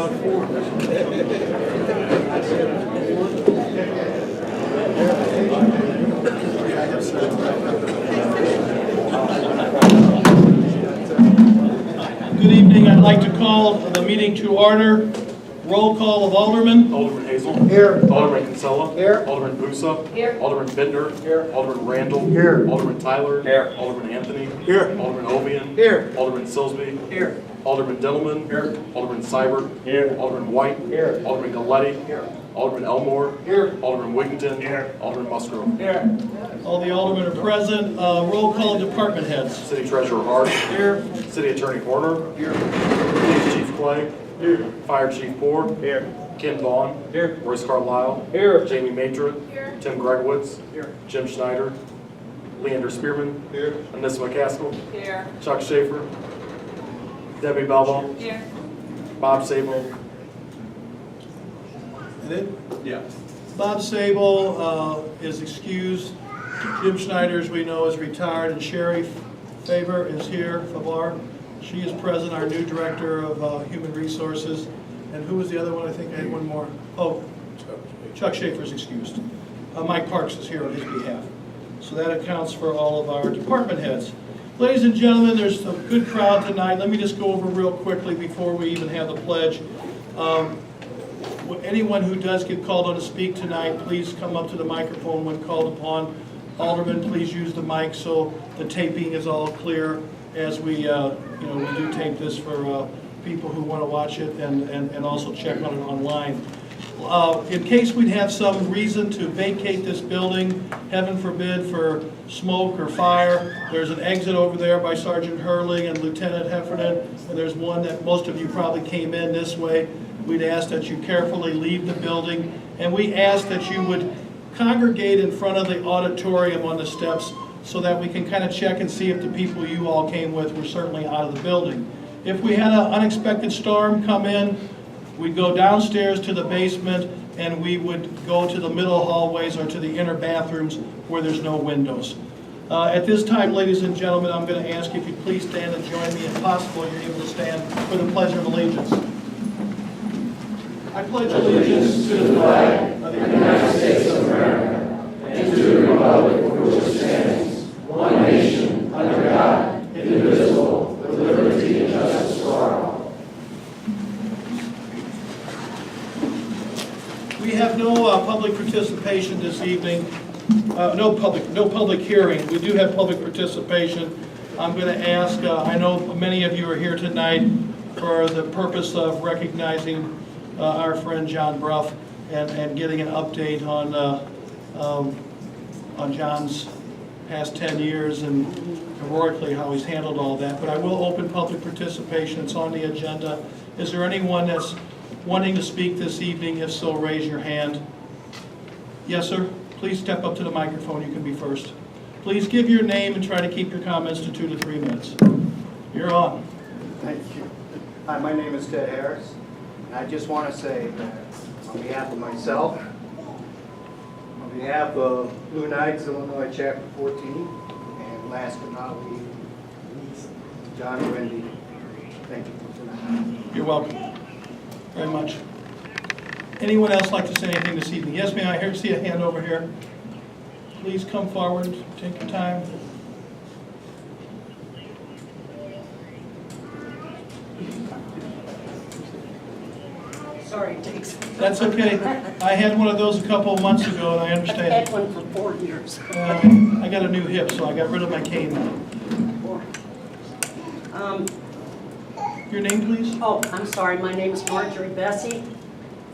crowd. Good evening. I'd like to call the meeting to order. Roll call of Alderman. Alderman Hazel. Here. Alderman Kinsella. Here. Alderman Busa. Here. Alderman Bittner. Here. Alderman Randall. Here. Alderman Tyler. Here. Alderman Anthony. Here. Alderman Ovian. Here. Alderman Silsby. Here. Alderman Dillman. Here. Alderman Seibert. Here. Alderman White. Here. Alderman Galletti. Here. Alderman Elmore. Here. Alderman Wigington. Here. Alderman Musgrove. Here. All the aldermen are present. Roll call of department heads. City Treasurer Hart. Here. City Attorney Horner. Here. Police Chief Clay. Here. Fire Chief Poor. Here. Ken Vaughn. Here. Royce Carlisle. Here. Jamie Matra. Here. Tim Gregowitz. Here. Jim Schneider. Leander Spearman. Here. Anissa McCaskill. Here. Chuck Schaefer. Debbie Belleville. Here. Bob Sable. And it? Yeah. Bob Sable is excused. Jim Schneider, as we know, is retired, and Sherry Faber is here. Fabar. She is present, our new Director of Human Resources. And who was the other one? I think I had one more. Oh, Chuck Schaefer is excused. Mike Parks is here on his behalf. So that accounts for all of our department heads. Ladies and gentlemen, there's a good crowd tonight. Let me just go over real quickly before we even have the pledge. Anyone who does get called on to speak tonight, please come up to the microphone when called upon. Alderman, please use the mic so the taping is all clear as we, we do tape this for people who want to watch it and also check on it online. In case we'd have some reason to vacate this building, heaven forbid for smoke or fire, there's an exit over there by Sergeant Hurley and Lieutenant Heffernan, and there's one that most of you probably came in this way. We'd ask that you carefully leave the building, and we ask that you would congregate in front of the auditorium on the steps so that we can kind of check and see if the people you all came with were certainly out of the building. If we had an unexpected storm come in, we'd go downstairs to the basement and we would go to the middle hallways or to the inner bathrooms where there's no windows. At this time, ladies and gentlemen, I'm going to ask if you please stand and join me. If possible, you're able to stand for the Pledge of Allegiance. I pledge allegiance to the flag of the United States of America and to the republic for which it stands, one nation, under God, indivisible, with liberty and justice for all. We have no public participation this evening. No public hearing. We do have public participation. I'm going to ask, I know many of you are here tonight for the purpose of recognizing our friend John Bruff and getting an update on John's past 10 years and heroically how he's handled all that. But I will open public participation. It's on the agenda. Is there anyone that's wanting to speak this evening? If so, raise your hand. Yes, sir. Please step up to the microphone. You can be first. Please give your name and try to keep your comments to 2 to 3 minutes. You're on. Thank you. Hi, my name is Ted Harris, and I just want to say that on behalf of myself, on behalf of Blue Knights, Illinois Chapter 14, and last but not least, John and Wendy, thank you for tonight. You're welcome. Very much. Anyone else like to say anything this evening? Yes, may I see a hand over here? Please come forward. Take your time. Sorry, it takes. That's okay. I had one of those a couple of months ago, and I I've understand. had one for 4 years. I got a new hip, so I got rid of my cane now. Your name, please? Oh, I'm sorry, my name is Marjorie Bessie.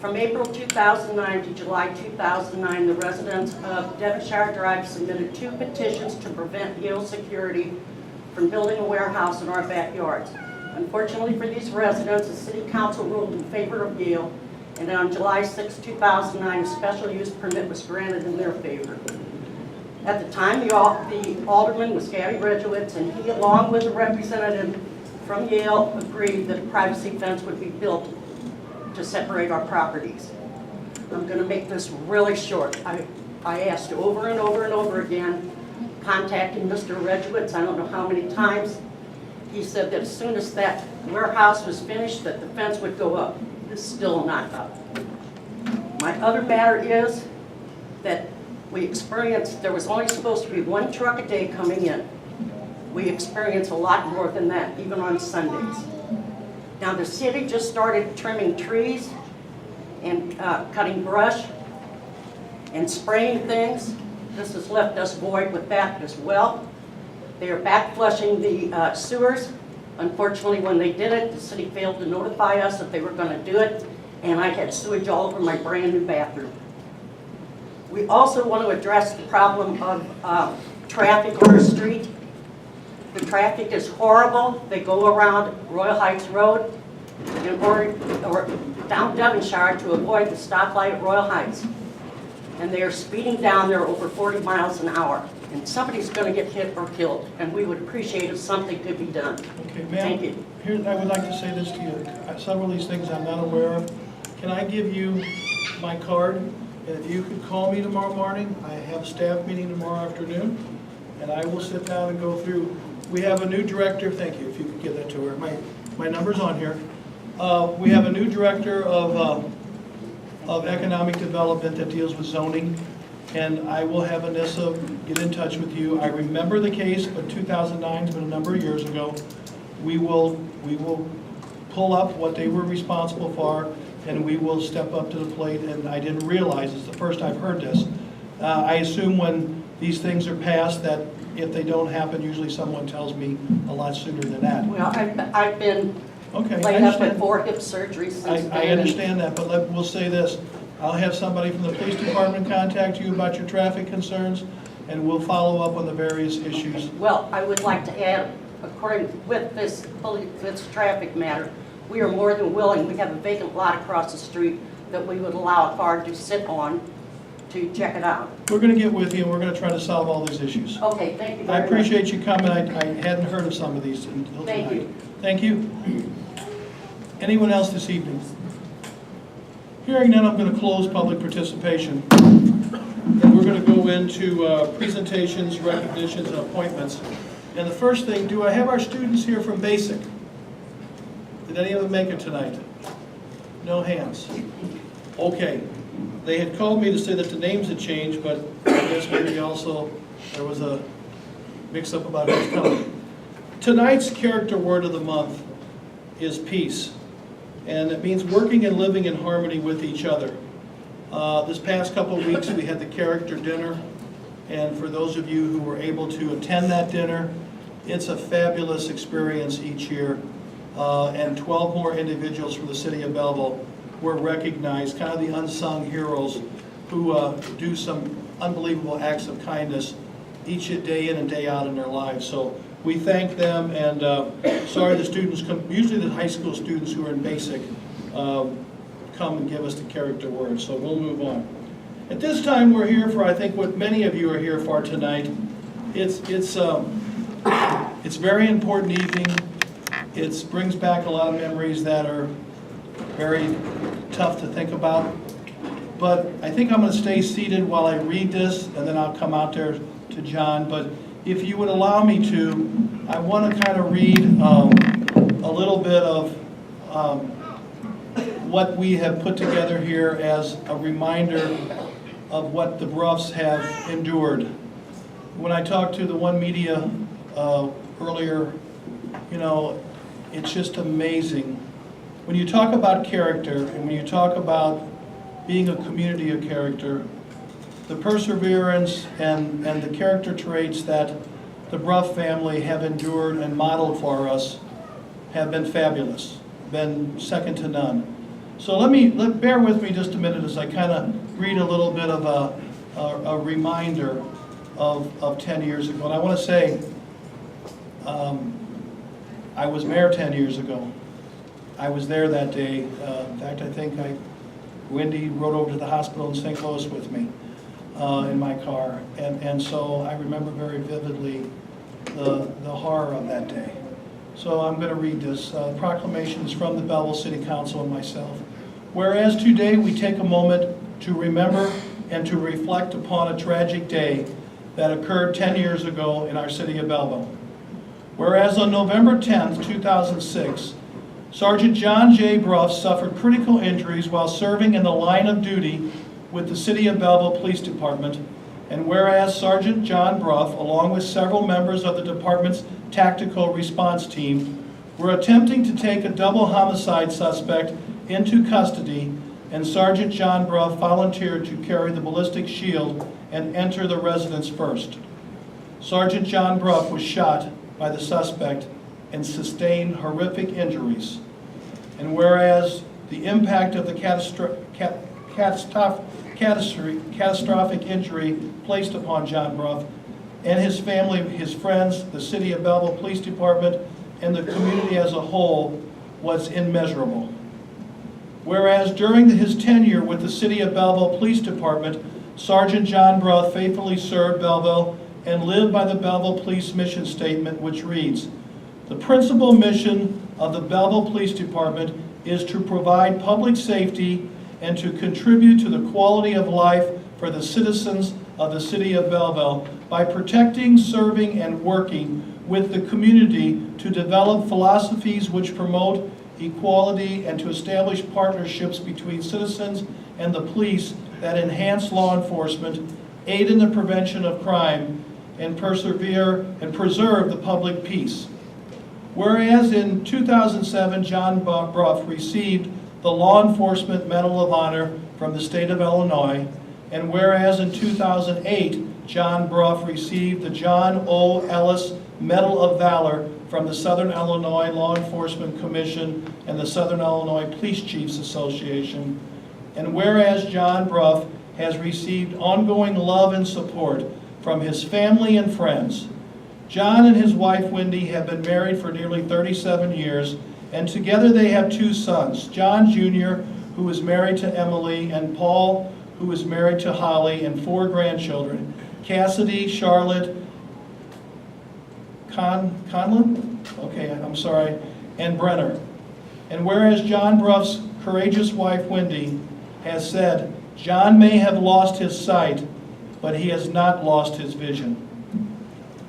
From April 2009 to July 2009, the residents of Devonshire Drive submitted 2 petitions to prevent Yale Security from building a warehouse in our backyards. Unfortunately for these residents, the City Council ruled in favor of Yale, and on July 6, 2009, a special use permit was granted in their favor. At the time, the alderman was Gabby Redgewitz, and he, along with a representative from Yale, agreed that a privacy fence would be built to separate our properties. I'm going to make this really short. I asked over and over and over again, contacting Mr. Redgewitz, I don't know how many times. He said that as soon as that warehouse was finished, that the fence would go up. is still not up. My other matter is that we experienced, there was only supposed to be 1 truck a day coming in. We experienced a lot more than that, even on Sundays. Now, the city just started trimming trees and cutting brush and spraying things. This has left us void with that as well. They are back flushing the sewers. Unfortunately, when they did it, the city failed to notify us that they were going to do it, and I had sewage all over my brand new bathroom. We also want to address the problem of traffic on our street. The traffic is horrible. They go around Royal Heights Road or down Devonshire to avoid the stoplight at Royal Heights. And they are speeding down there over 40 miles an hour. And somebody's going to get hit or killed, and we would appreciate if something could be done. Okay, Thank ma'am, you. here, I would like to say this to you. Several of these things I'm not aware of. Can I give you my card? And if you could call me tomorrow morning, I have a staff meeting tomorrow afternoon, and I will sit down and go through. We have a new director, thank you, if you could give that to her. My number's on here. We have a new director of economic development that deals with zoning, and I will have Anissa get in touch with you. I remember the case, but 2009's been a number of years ago. We will pull up what they were responsible for, and we will step up to the plate, and I didn't realize, it's the first I've heard this. I assume when these things are passed that if they don't happen, usually someone tells me a lot sooner than that. Well, I've been Okay, laid up with understand. 4 hip surgeries since then. I understand that, but we'll say this. I'll have somebody from the police department contact you about your traffic concerns, and we'll follow up on the various issues. Well, I would like to add, according with this traffic matter, we are more than willing. We have a vacant lot across the street that we would allow a car to sit on to check it out. We're going to get with you, and we're going to try to solve all these issues. Okay, thank you I very much. appreciate you coming. I hadn't heard of some of these until tonight. Thank you. Thank you. Anyone else this evening? Hearing none, I'm going to close public participation. And we're going to go into presentations, recognitions, and appointments. And the first thing, do I have our students here from Basic? Did any of them make it tonight? No hands. Okay. They had called me to say that the names had changed, but I guess maybe also there was a mix-up about who's coming. Tonight's character word of the month is peace. And it means working and living in harmony with each other. This past couple of weeks we had the character dinner, and for those of you who were able to attend that dinner, it's a fabulous experience each year. And 12 more individuals from the city of Belleville were recognized, kind of the unsung heroes who do some unbelievable acts of kindness each day in and day out in their lives. So we thank them, and sorry the students come, usually the high school students who are in Basic come and give us the character word, so we'll move on. At this time we're here for, I think, what many of you are here for tonight. It's a very important evening. It brings back a lot of memories that are very tough to think about. But I think I'm going to stay seated while I read this, and then I'll come out there to John. But if you would allow me to, I want to kind of read a little bit of what we have put together here as a reminder of what the Bruffs have endured. When I talked to the One Media earlier, you know, it's just amazing. When you talk about character, and when you talk about being a community of character, the perseverance and the character traits that the Bruff family have endured and modeled for us have been fabulous, been second to none. So bear with me just a minute as I kind of read a little bit of a reminder of 10 years ago. And I want to say, I was mayor 10 years ago. I was there that day. In fact, I think Wendy rode over to the hospital in St. Louis with me in my car. And so I remember very vividly the horror of that day. So I'm going to read this. Proclamation is from the Belleville City Council and myself. Whereas today we take a moment to remember and to reflect upon a tragic day that occurred 10 years ago in our city of Belleville. Whereas on November 10th, 2006, Sergeant John J. Bruff suffered critical injuries while serving in the line of duty with the City of Belleville Police Department. And whereas Sergeant John Bruff, along with several members of the department's tactical response team, were attempting to take a double homicide suspect into custody, and Sergeant John Bruff volunteered to carry the ballistic shield and enter the residence first. Sergeant John Bruff was shot by the suspect and sustained horrific injuries. And whereas the impact of the catastrophic injury placed upon John Bruff and his family, his friends, the City of Belleville Police Department, and the community as a whole was immeasurable. Whereas during his tenure with the City of Belleville Police Department, Sergeant John Bruff faithfully served Belleville and lived by the Belleville Police Mission Statement, which reads, "The principal mission of the Belleville Police Department is to provide public safety and to contribute to the quality of life for the citizens of the City of Belleville by protecting, serving, and working with the community to develop philosophies which promote equality and to establish partnerships between citizens and the police that enhance law enforcement, aid in the prevention of crime, and preserve the public peace." Whereas in 2007, John Bruff received the Law Enforcement Medal of Honor from the state of Illinois, and whereas in 2008, John Bruff received the John O. Ellis Medal of Valor from the Southern Illinois Law Enforcement Commission and the Southern Illinois Police Chiefs Association, and whereas John Bruff has received ongoing love and support from his family and friends. John and his wife Wendy have been married for nearly 37 years, and together they have 2 sons, John Jr., who is married to Emily, and Paul, who is married to Holly, and 4 grandchildren, Cassidy, Charlotte, Conlon? Okay, I'm sorry, and Brenner. And whereas John Bruff's courageous wife Wendy has said, John may have lost his sight, but he has not lost his vision.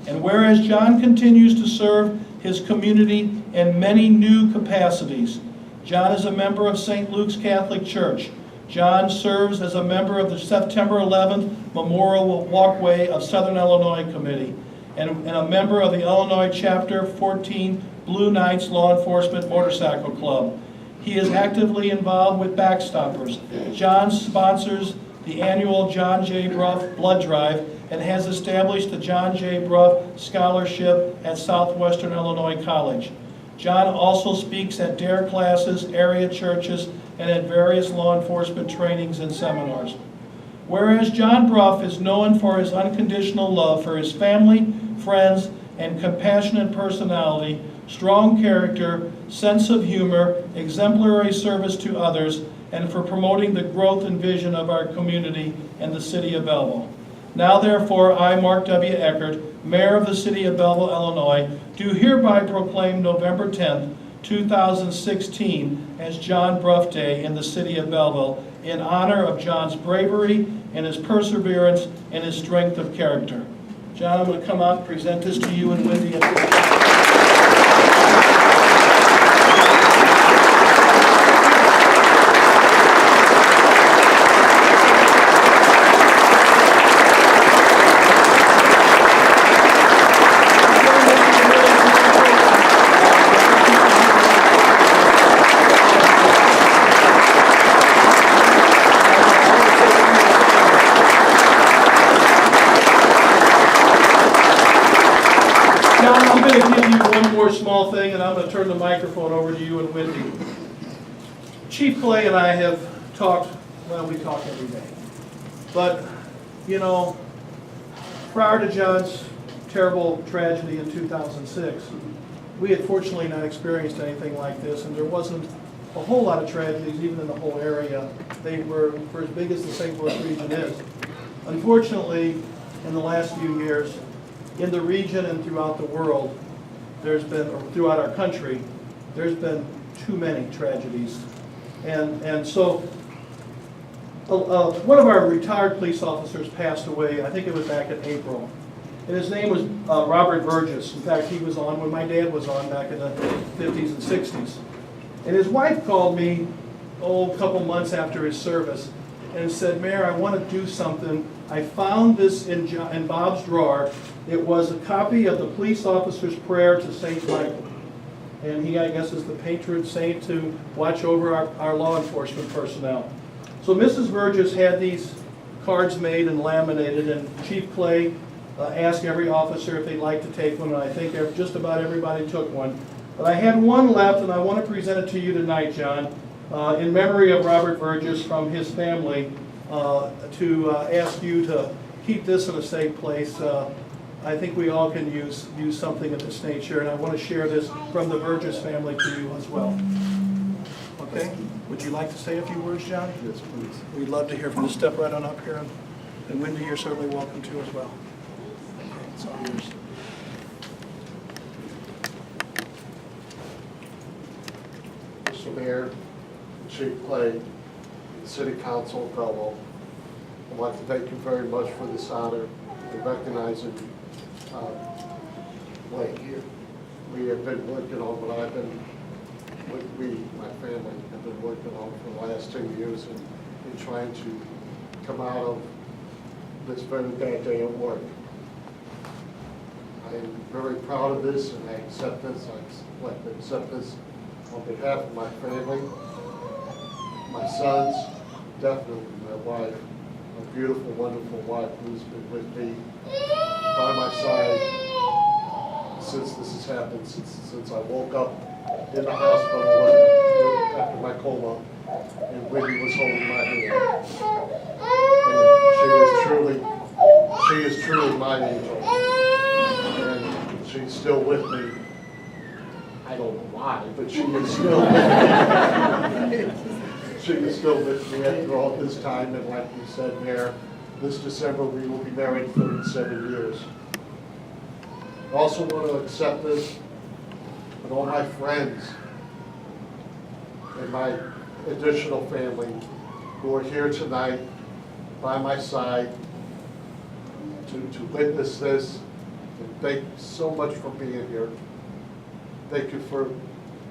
And whereas John continues to serve his community in many new capacities, John is a member of St. Luke's Catholic Church. John serves as a member of the September 11th Memorial Walkway of Southern Illinois Committee and a member of the Illinois Chapter 14 Blue Knights Law Enforcement Motorcycle Club. He is actively involved with Backstoppers. John sponsors the annual John J. Bruff Blood Drive and has established the John J. Bruff Scholarship at Southwestern Illinois College. John also speaks at DARE classes, area churches, and at various law enforcement trainings and seminars. Whereas John Bruff is known for his unconditional love for his family, friends, and compassionate personality, strong character, sense of humor, exemplary service to others, and for promoting the growth and vision of our community and the City of Belleville. Now therefore, I, Mark W. Eckert, Mayor of the City of Belleville, Illinois, do hereby proclaim November 10th, 2016 as John Bruff Day in the City of Belleville in honor of John's bravery and his perseverance and his strength of character. John, I'm going to come out and present this to you and Wendy. I'm going to give you one more small thing, and I'm going to turn the microphone over to you and Wendy. Chief Clay and I have talked, well, we talk every day. But, you know, prior to John's terrible tragedy in 2006, we had fortunately not experienced anything like this, and there wasn't a whole lot of tragedies, even in the whole area. They were for as big as the St. Louis region is. Unfortunately, in the last few years, in the region and throughout the world, there's been, or throughout our country, there's been too many tragedies. And so one of our retired police officers passed away, I think it was back in April. And his name was Robert Burgess. In fact, he was on when my dad was on back in the 50s and 60s. And his wife called me, a couple months after his service, and said, Mayor, I want to do something. I found this in Bob's drawer. It was a copy of the police officer's prayer to St. Michael. And he, I guess, is the patron saint to watch over our law enforcement personnel. So Mrs. Burgess had these cards made and laminated, and Chief Clay asked every officer if they'd like to take one, and I think just about everybody took one. But I had one left, and I want to present it to you tonight, John, in memory of Robert Burgess from his family, to ask you to keep this in a safe place. I think we all can use something of this nature, and I want to share this from the Burgess family to you as well. Okay? Would you like to say a few words, John? Yes, please. We'd love to hear from you. Step right on up here, and Wendy, you're certainly welcome to as well. Okay, it's all yours. Mr. Mayor, Chief Clay, City Council of Belleville, I'd like to thank you very much for this honor in recognizing Blake here. We have been working on what I've been, my family, have been working on for the last 10 years in trying to come out of this very bad day at work. I am very proud of this, and I accept this. I'd like to accept this on behalf of my family, my sons, definitely my wife, my beautiful, wonderful wife who's been with me by my side since this has happened, since I woke up in the hospital after my coma, and Wendy was holding my hand. And she is truly my angel. And she's still with me. I don't know why, but she is still with me. She is still with me after all this time, and like you said, Mayor, this December we will be married 37 years. I also want to accept this with all my friends and my additional family who are here tonight by my side to witness this. And thank you so much for being here. Thank you for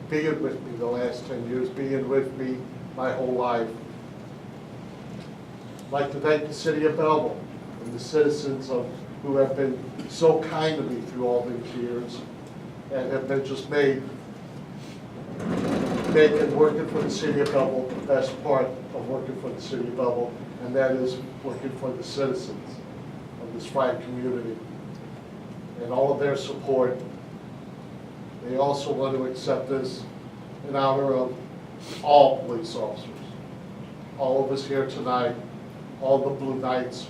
being with me the last 10 years, being with me my whole life. I'd like to thank the City of Belleville and the citizens who have been so kind to me through all these years and have been just making working for the City of Belleville the best part of working for the City of Belleville, and that is working for the citizens of this fine community and all of their support. They also want to accept this in honor of all police officers, all of us here tonight, all the Blue Knights,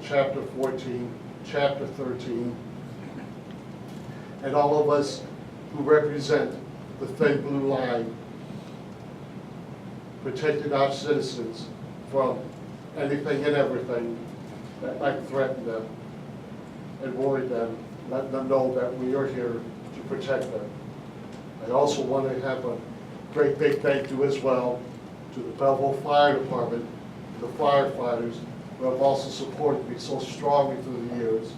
Chapter 14, Chapter 13, and all of us who represent the thin blue line, protecting our citizens from anything and everything that might threaten them and worry them, letting them know that we are here to protect them. I also want to have a great big thank you as well to the Belleville Fire Department, the firefighters, who have also supported me so strongly through the years.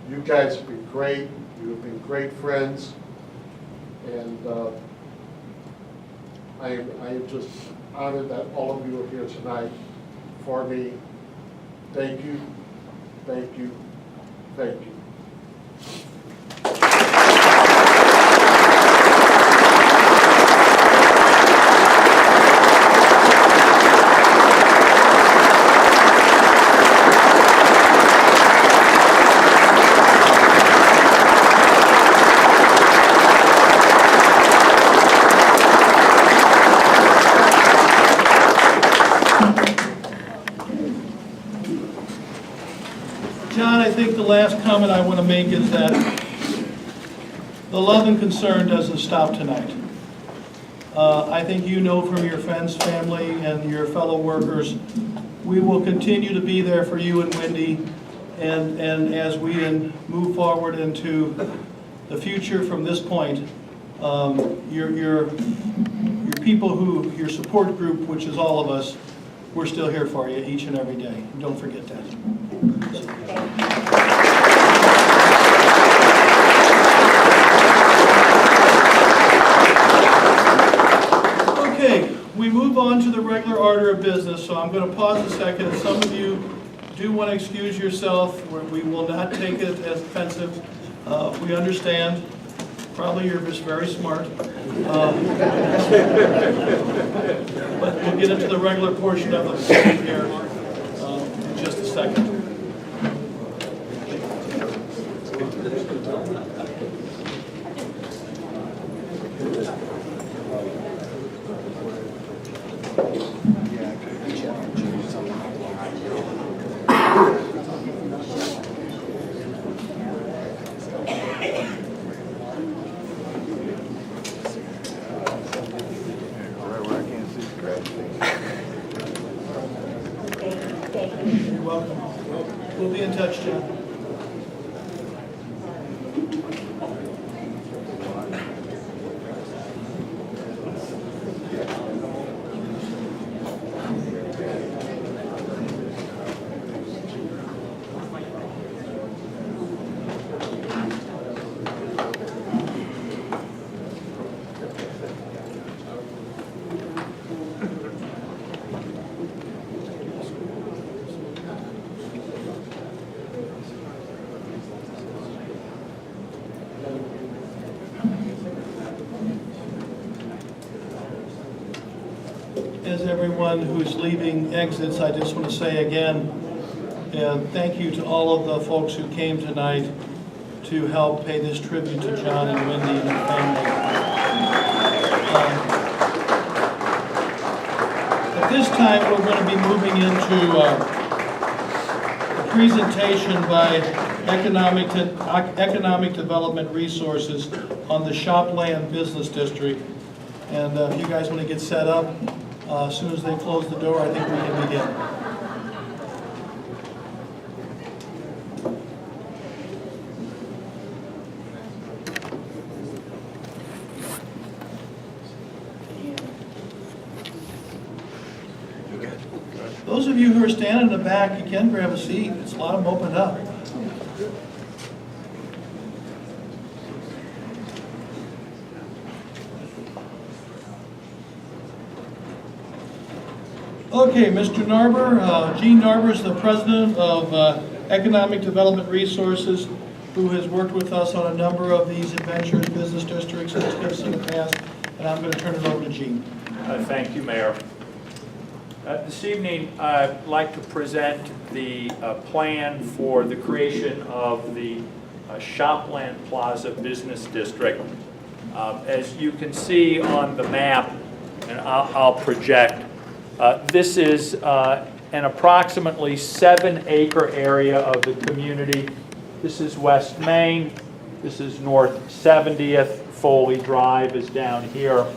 You guys have been great. You have been great friends. And I am just honored that all of you are here tonight for me. Thank you, thank you, thank you. John, I think the last comment I want to make is that the love and concern doesn't stop tonight. I think you know from your friends, family, and your fellow workers, we will continue to be there for you and Wendy, and as we move forward into the future from this point, your people your support group, which is all of us, we're still here for you each and every day. Don't forget that. move on to the regular order of business, so I'm going to pause a second. If some of you do want to excuse yourself, we will not take it as offensive. We understand. Probably you're just very smart. But we'll get into the regular portion of the meeting here in just a second. You're welcome. We'll be in touch, John. As everyone who's leaving exits, I just want to say again, thank you to all of the folks who came tonight to help pay this tribute to John and Wendy and their family. At this time, we're going to be moving into a presentation by Economic Development Resources on the Shopland Business District. And if you guys want to get set up, as soon as they close the door, I think we can begin. Those of you who are standing in the back, you can grab a seat. It's a lot of them opened up. Okay, Mr. Narber, Gene Narber is the president of Economic Development Resources, who has worked with us on a number of these adventures, business districts, and tips in the past, and I'm going to turn it over to Gene. Thank you, Mayor. This evening, I'd like to present the plan for the creation of the Shopland Plaza Business District. As you can see on the map, and I'll project, this is an approximately 7-acre area of the community. This is West Main. This is North 70th. Foley Drive is down here.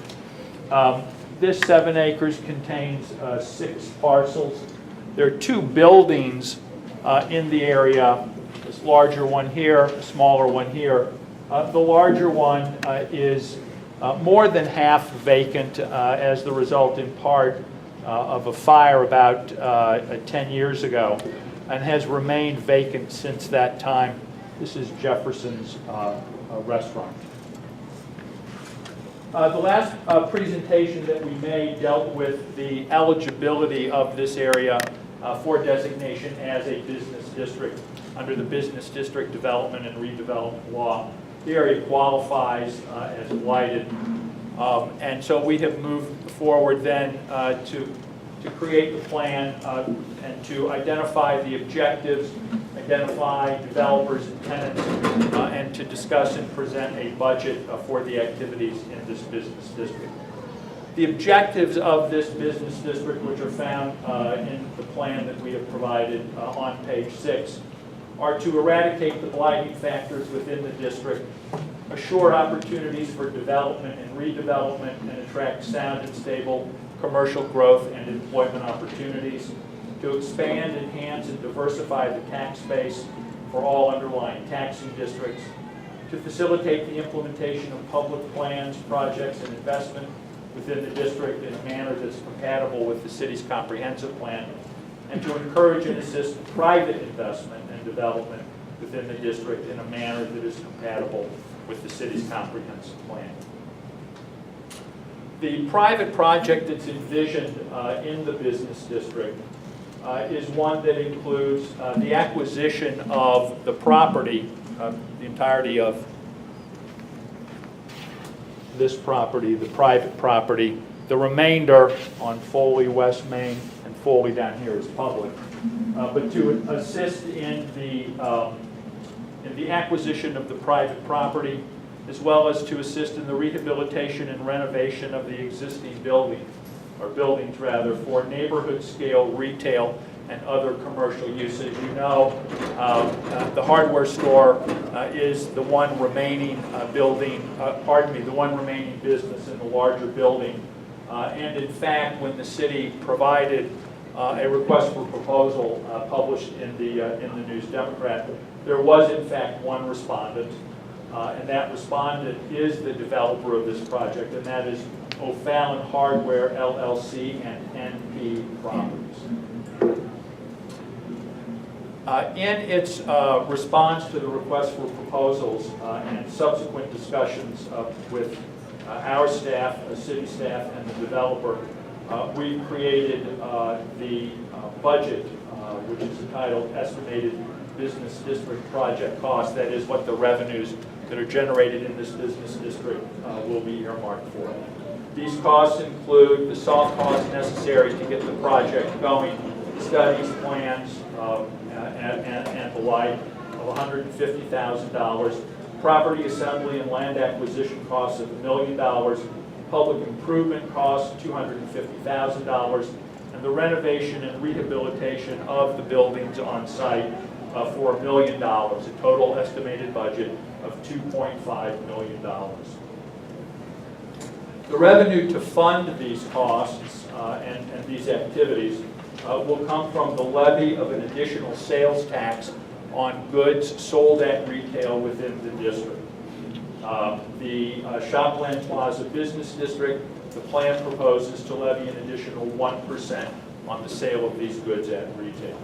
This 7 acres contains 6 parcels. There are 2 buildings in the area. This larger one here, a smaller one here. The larger one is more than half vacant as the result in part of a fire about 10 years ago, and has remained vacant since that time. This is Jefferson's restaurant. The last presentation that we made dealt with the eligibility of this area for designation as a business district under the Business District Development and Redevelopment Law. The area qualifies as blighted. And so we have moved forward then to create the plan and to identify the objectives, identify developers and tenants, and to discuss and present a budget for the activities in this business district. The objectives of this business district, which are found in the plan that we have provided on page 6, are to eradicate the blighting factors within the district, assure opportunities for development and redevelopment, and attract sound and stable commercial growth and employment opportunities, to expand, enhance, and diversify the tax base for all underlying taxing districts, to facilitate the implementation of public plans, projects, and investment within the district in a manner that's compatible with the city's comprehensive plan, and to encourage and assist private investment and development within the district in a manner that is compatible with the city's comprehensive plan. The private project that's envisioned in the business district is one that includes the acquisition of the property, the entirety of this property, the private property. The remainder on Foley, West Main, and Foley down here is public. But to assist in the acquisition of the private property, as well as to assist in the rehabilitation and renovation of the existing building, or buildings rather, for neighborhood scale retail and other commercial uses. You know, the hardware store is the one remaining the one remaining business in the larger building. And in fact, when the city provided a request for proposal published in the News Democrat, there was in fact one respondent, and that respondent is the developer of this project, and that is O'Fallon Hardware LLC and NP Properties. In its response to the request for proposals and subsequent discussions with our staff, city staff, and the developer, we created the budget, which is entitled Estimated Business District Project Cost. That is what the revenues that are generated in this business district will be earmarked for. These costs include the soft costs necessary to get the project going, studies, plans, and the like of $150,000, property assembly and land acquisition costs of $1 million, public improvement costs $250,000, and the renovation and rehabilitation of the buildings on site for $1 million, a total estimated budget of $2.5 million. The revenue to fund these costs and these activities will come from the levy of an additional sales tax on goods sold at retail within the district. The Shopland Plaza Business District, the plan proposes to levy an additional 1% on the sale of these goods at retail.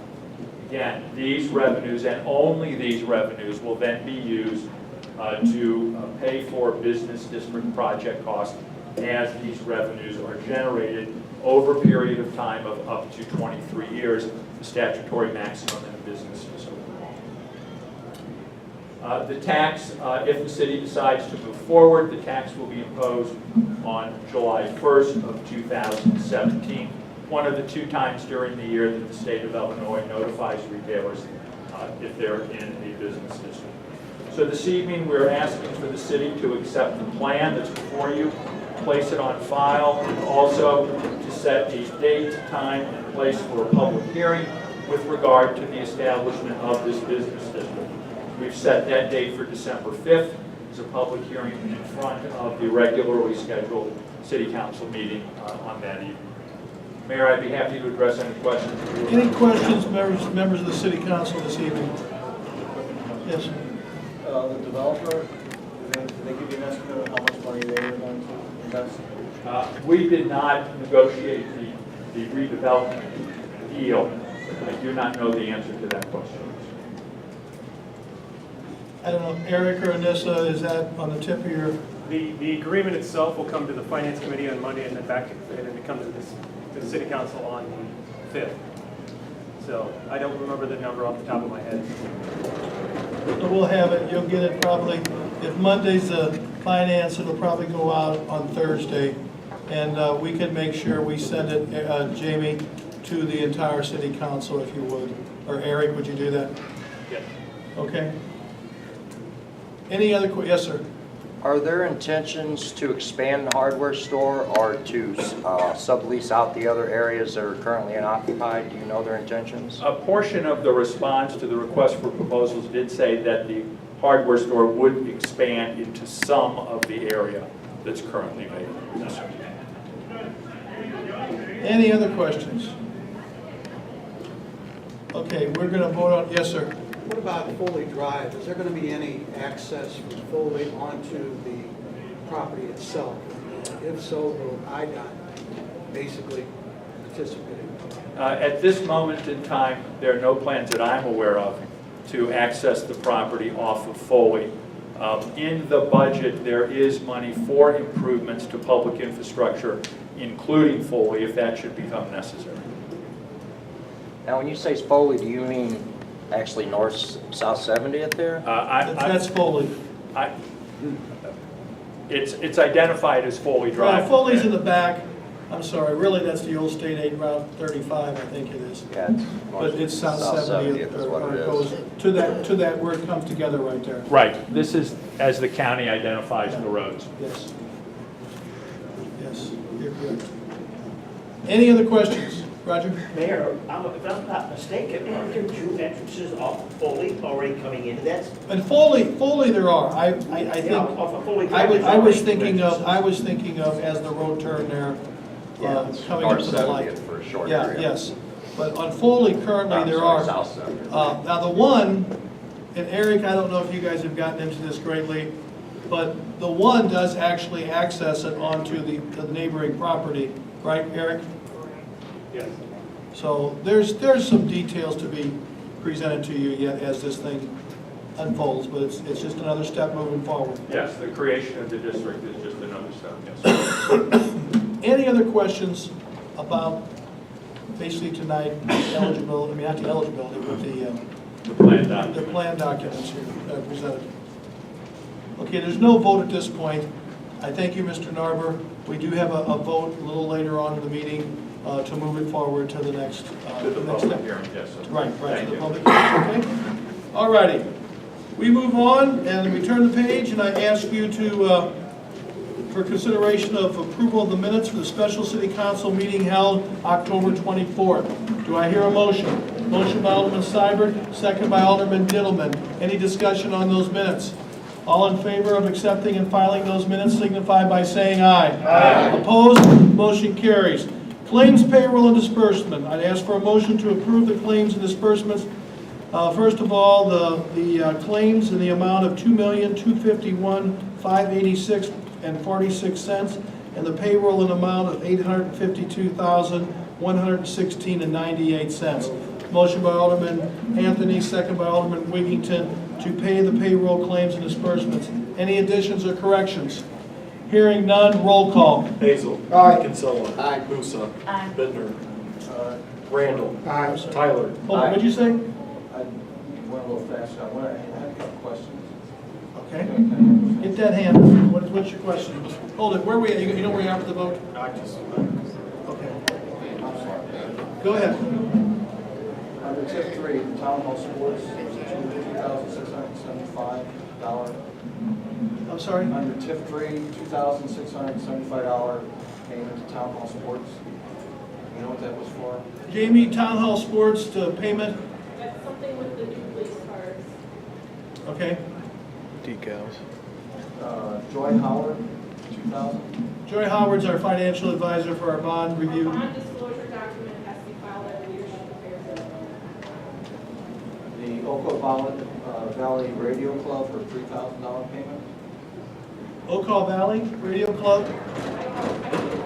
Again, these revenues and only these revenues will then be used to pay for business district project costs as these revenues are generated over a period of time of up to 23 years, the statutory maximum in a business district. The tax, if the city decides to move forward, the tax will be imposed on July 1st of 2017, one of the 2 times during the year that the state of Illinois notifies retailers if they're in a business district. So this evening we're asking for the city to accept the plan that's before you, place it on file, and also to set a date, time, and place for a public hearing with regard to the establishment of this business district. We've set that date for December 5th as a public hearing in front of the regularly scheduled city council meeting on that evening. Mayor, I'd be happy to address any questions. Any questions, members of the city council this evening? Yes, sir. The developer, did they give you an estimate of how much money they were going to invest? We did not negotiate the redevelopment deal. I do not know the answer to that question. I don't know, Eric or Anissa, is that on the tip of your? The agreement itself will come to the finance committee on Monday and then it comes to the city council on the 5th. So I don't remember the number off the top of my head. So we'll have it, you'll get it probably, if Monday's the finance, it'll probably go out on Thursday. And we can make sure we send it, Jamie, to the entire city council if you would. Or Eric, would you do that? Yes. Okay. Any other, yes, sir? Are there intentions to expand the hardware store or to sublease out the other areas that are currently unoccupied? Do you know their intentions? A portion of the response to the request for proposals did say that the hardware store would expand into some of the area that's currently vacant. Yes, sir. Any other questions? Okay, we're going to vote on, yes, sir. What about Foley Drive? Is there going to be any access from Foley onto the property itself? If so, will IDOT basically participate? At this moment in time, there are no plans that I'm aware of to access the property off of Foley In the budget, there is money for improvements to public infrastructure, including Foley, if that should become necessary. Now, when you say Foley, do you mean actually south 70th there? That's Foley. It's identified as Foley Drive. Foley's in the back. I'm sorry, really, that's the old State Aid Route 35, I think it is. Yeah, But it's South 70th, is what or it it goes is. to that where it comes together right there. Right, this is as the county identifies the roads. Yes. Yes, you're correct. Any other questions? Roger? Mayor, if I'm not mistaken, aren't there two entrances off Foley already coming into that? And Foley there are. I think, Yeah, off of Foley I Drive, was, there's I was already two thinking of as the road turn there, coming up North to the light. 70th for a short Yeah, area. yes. But on Foley currently I'm there sorry, are. South 70th. Now the one, and Eric, I don't know if you guys have gotten into this greatly, but the one does actually access it onto the neighboring property, right, Eric? Yes. So there's some details to be presented to you yet as this thing unfolds, but it's just another step moving forward. Yes, the creation of the district is just another step, yes. Any other questions about basically tonight eligibility, I mean not the eligibility, but The plan the document. plan documents here that are presented? Okay, there's no vote at this point. I thank you, Mr. Narber. We do have a vote a little later on in the meeting to move it forward to the next To the next public step. hearing, yes. Right, Thank to the you. public hearing, okay? All righty. We move on and we turn the page and I ask you to, for consideration of approval of the minutes for the special city council meeting held October 24th. Do I hear a motion? Motion by Alderman Seibert, second by Alderman Dillman. Any discussion on those minutes? All in favor of accepting and filing those minutes signify by saying aye. Aye. Opposed? Motion carries. Claims, payroll, and disbursement. I'd ask for a motion to approve the claims and disbursements. First of all, the claims in the amount of $2,251,586.46, and the payroll in the amount of $852,116.98. Motion by Alderman Anthony, second by Alderman Wiggington, to pay the payroll claims and disbursements. Any additions or corrections? Hearing none, roll call. Hazel. Aye. Kinsella. Aye. Musa. Aye. Bittner. Randall. Aye. Tyler. Hold on, what'd you say? I went a little fast. I had a couple questions. Okay. Get that hand. What's your question? Hold it. Where are we at? You know where you are for the vote? Okay. Go ahead. Under tip 3, the town hall sports, there's a $2,675. I'm sorry? Under tip 3, $2,675 payment to town hall sports. You know what that was for? Jamie, Town Hall Sports to payment. That's something with the new police cars. Okay. Joy Howard, 2,000. Joy Howard's our financial advisor for our bond Our review. bond disclosure document has to be filed every year. She prepares it. The Oakwood Valley Radio Club for $3,000 payment. Oakall Valley Radio Club.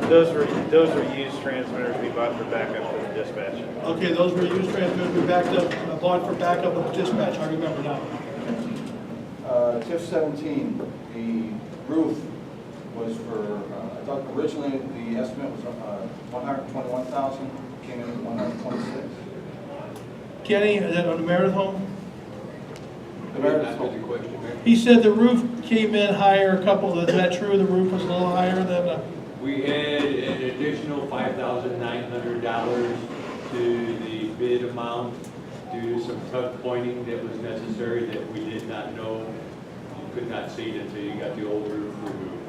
Those were used transmitters we bought for backup for the dispatch. Okay, those were used transmitters we bought for backup of dispatch. I remember now. TIF 17, the roof was for, I thought originally the estimate was $121,000, came in at $126,000. Kenny, is that on the Meredith home? The Meredith home. He said the roof came in higher. Is that true? The roof was a little higher than. We had an additional $5,900 to the bid amount due to some tuck pointing that was necessary that we did not know. You could not see it until you got the old roof removed.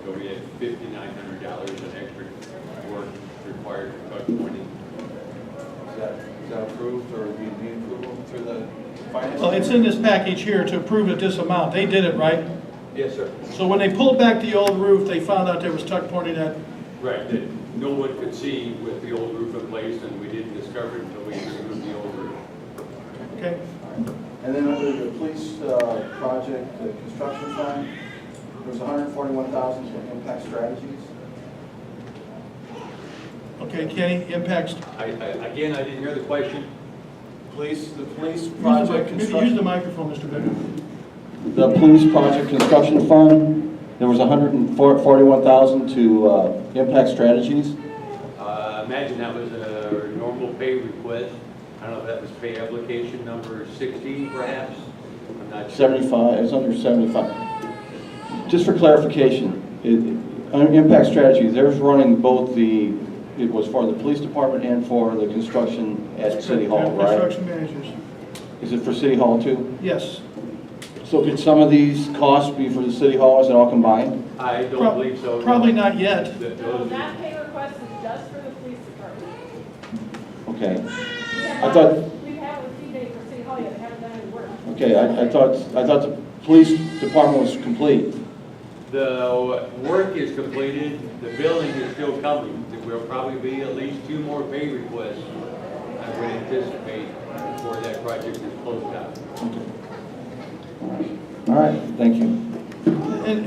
So we had $5,900 in extra work required for tuck pointing. Is that approved or we need approval through the finance? Well, it's in this package here to approve at this amount. They did it, right? Yes, sir. So when they pulled back the old roof, they found out there was tuck pointing at. Right, that no one could see with the old roof in place, and we didn't discover it until we removed the old roof. Okay. And then under the police project, the construction fund, there was $141,000 for impact strategies. Okay, Kenny, impacts. Again, I didn't hear the question. The police Use project the construction. microphone, Mr. Bennett. the police project construction fund, there was $141,000 to Impact Strategies. Imagine that was a normal pay request. I don't know if that was pay application number 60 perhaps. I'm not sure. 75, it's under 75. Just for clarification, Impact Strategies, they're running both it was for the police department and for the construction at City Hall, right? Construction managers. Is it for City Hall too? Yes. So could some of these costs be for the CityAll? Is it all combined? I don't believe so. no. Probably not yet. No, that pay request is just for the police department. Okay. We I have thought- we have a fee date for City Hall yet, they haven't done any work. Okay, I thought the police department was complete. The work is completed, the building is still coming. There will probably be at least 2 more pay requests, I would anticipate, before that project is closed out. All right, thank you. And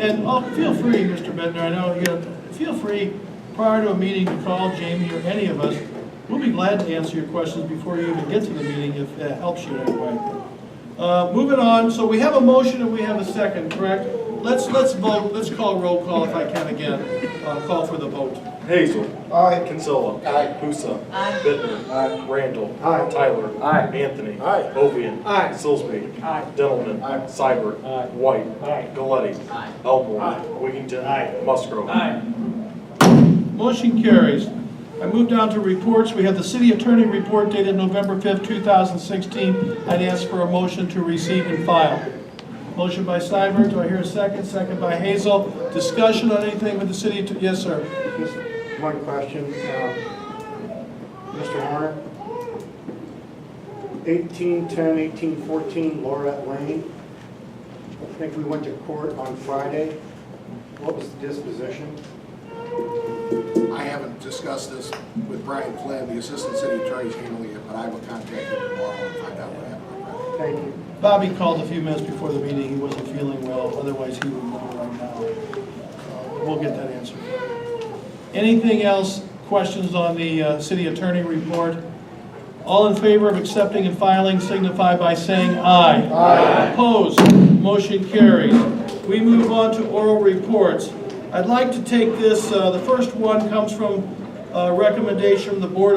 feel free, Mr. Bednar, I know, feel free prior to a meeting to call Jamie or any of us. We'll be glad to answer your questions before you even get to the meeting if that helps you in any way. Moving on, so we have a motion and we have a second, correct? Let's vote, let's call roll call if I can again. Call for the vote. Hazel. Aye. Kinsella. Aye. Pusa. Aye. Bittner. Aye. Randall. Aye. Tyler. Aye. Anthony. Aye. Ovian. Aye. Silsby. Aye. Dentelman. Aye. Seibert. Aye. White. Aye. Galletti. Aye. Elmore. Aye. Wiggington. Aye. Musgrove. Motion carries. I move down to reports. We have the city attorney report dated November 5th, 2016. I'd ask for a motion to receive and file. Motion by Seibert, do I hear a second? Second by Hazel. Discussion on anything with the city? Yes, sir. Just one question, Mr. Horner. 1810, 1814 Lorette Lane. I think we went to court on Friday. What was the disposition? I haven't discussed this with Brian Flynn, the assistant city attorney's handling it, but I will contact him tomorrow and find out what happened on Friday. Thank you. Bobby called a few minutes before the meeting. He wasn't feeling well, otherwise he would know right now. We'll get that answered. Anything else, questions on the city attorney report? All in favor of accepting and filing signify by saying aye. Aye. Opposed? Motion carries. We move on to oral reports. I'd like to take this, the first one comes from a recommendation from the Board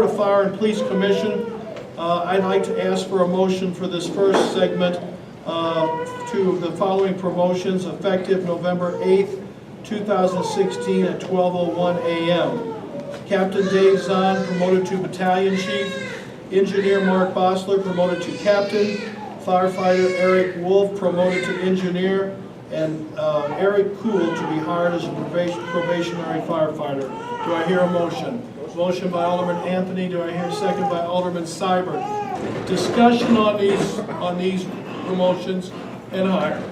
of Fire and Police Commission. I'd like to ask for a motion for this first segment to the following promotions effective November 8th, 2016 at 12:01 a.m. Captain Dave Zahn promoted to Battalion Chief. Engineer Mark Bossler promoted to Captain. Firefighter Eric Wolf promoted to Engineer. And Eric Kuhl to be hired as a probationary firefighter. Do I hear a motion? Motion by Alderman Anthony. Do I hear a second by Alderman Seibert? Discussion on these promotions and hire.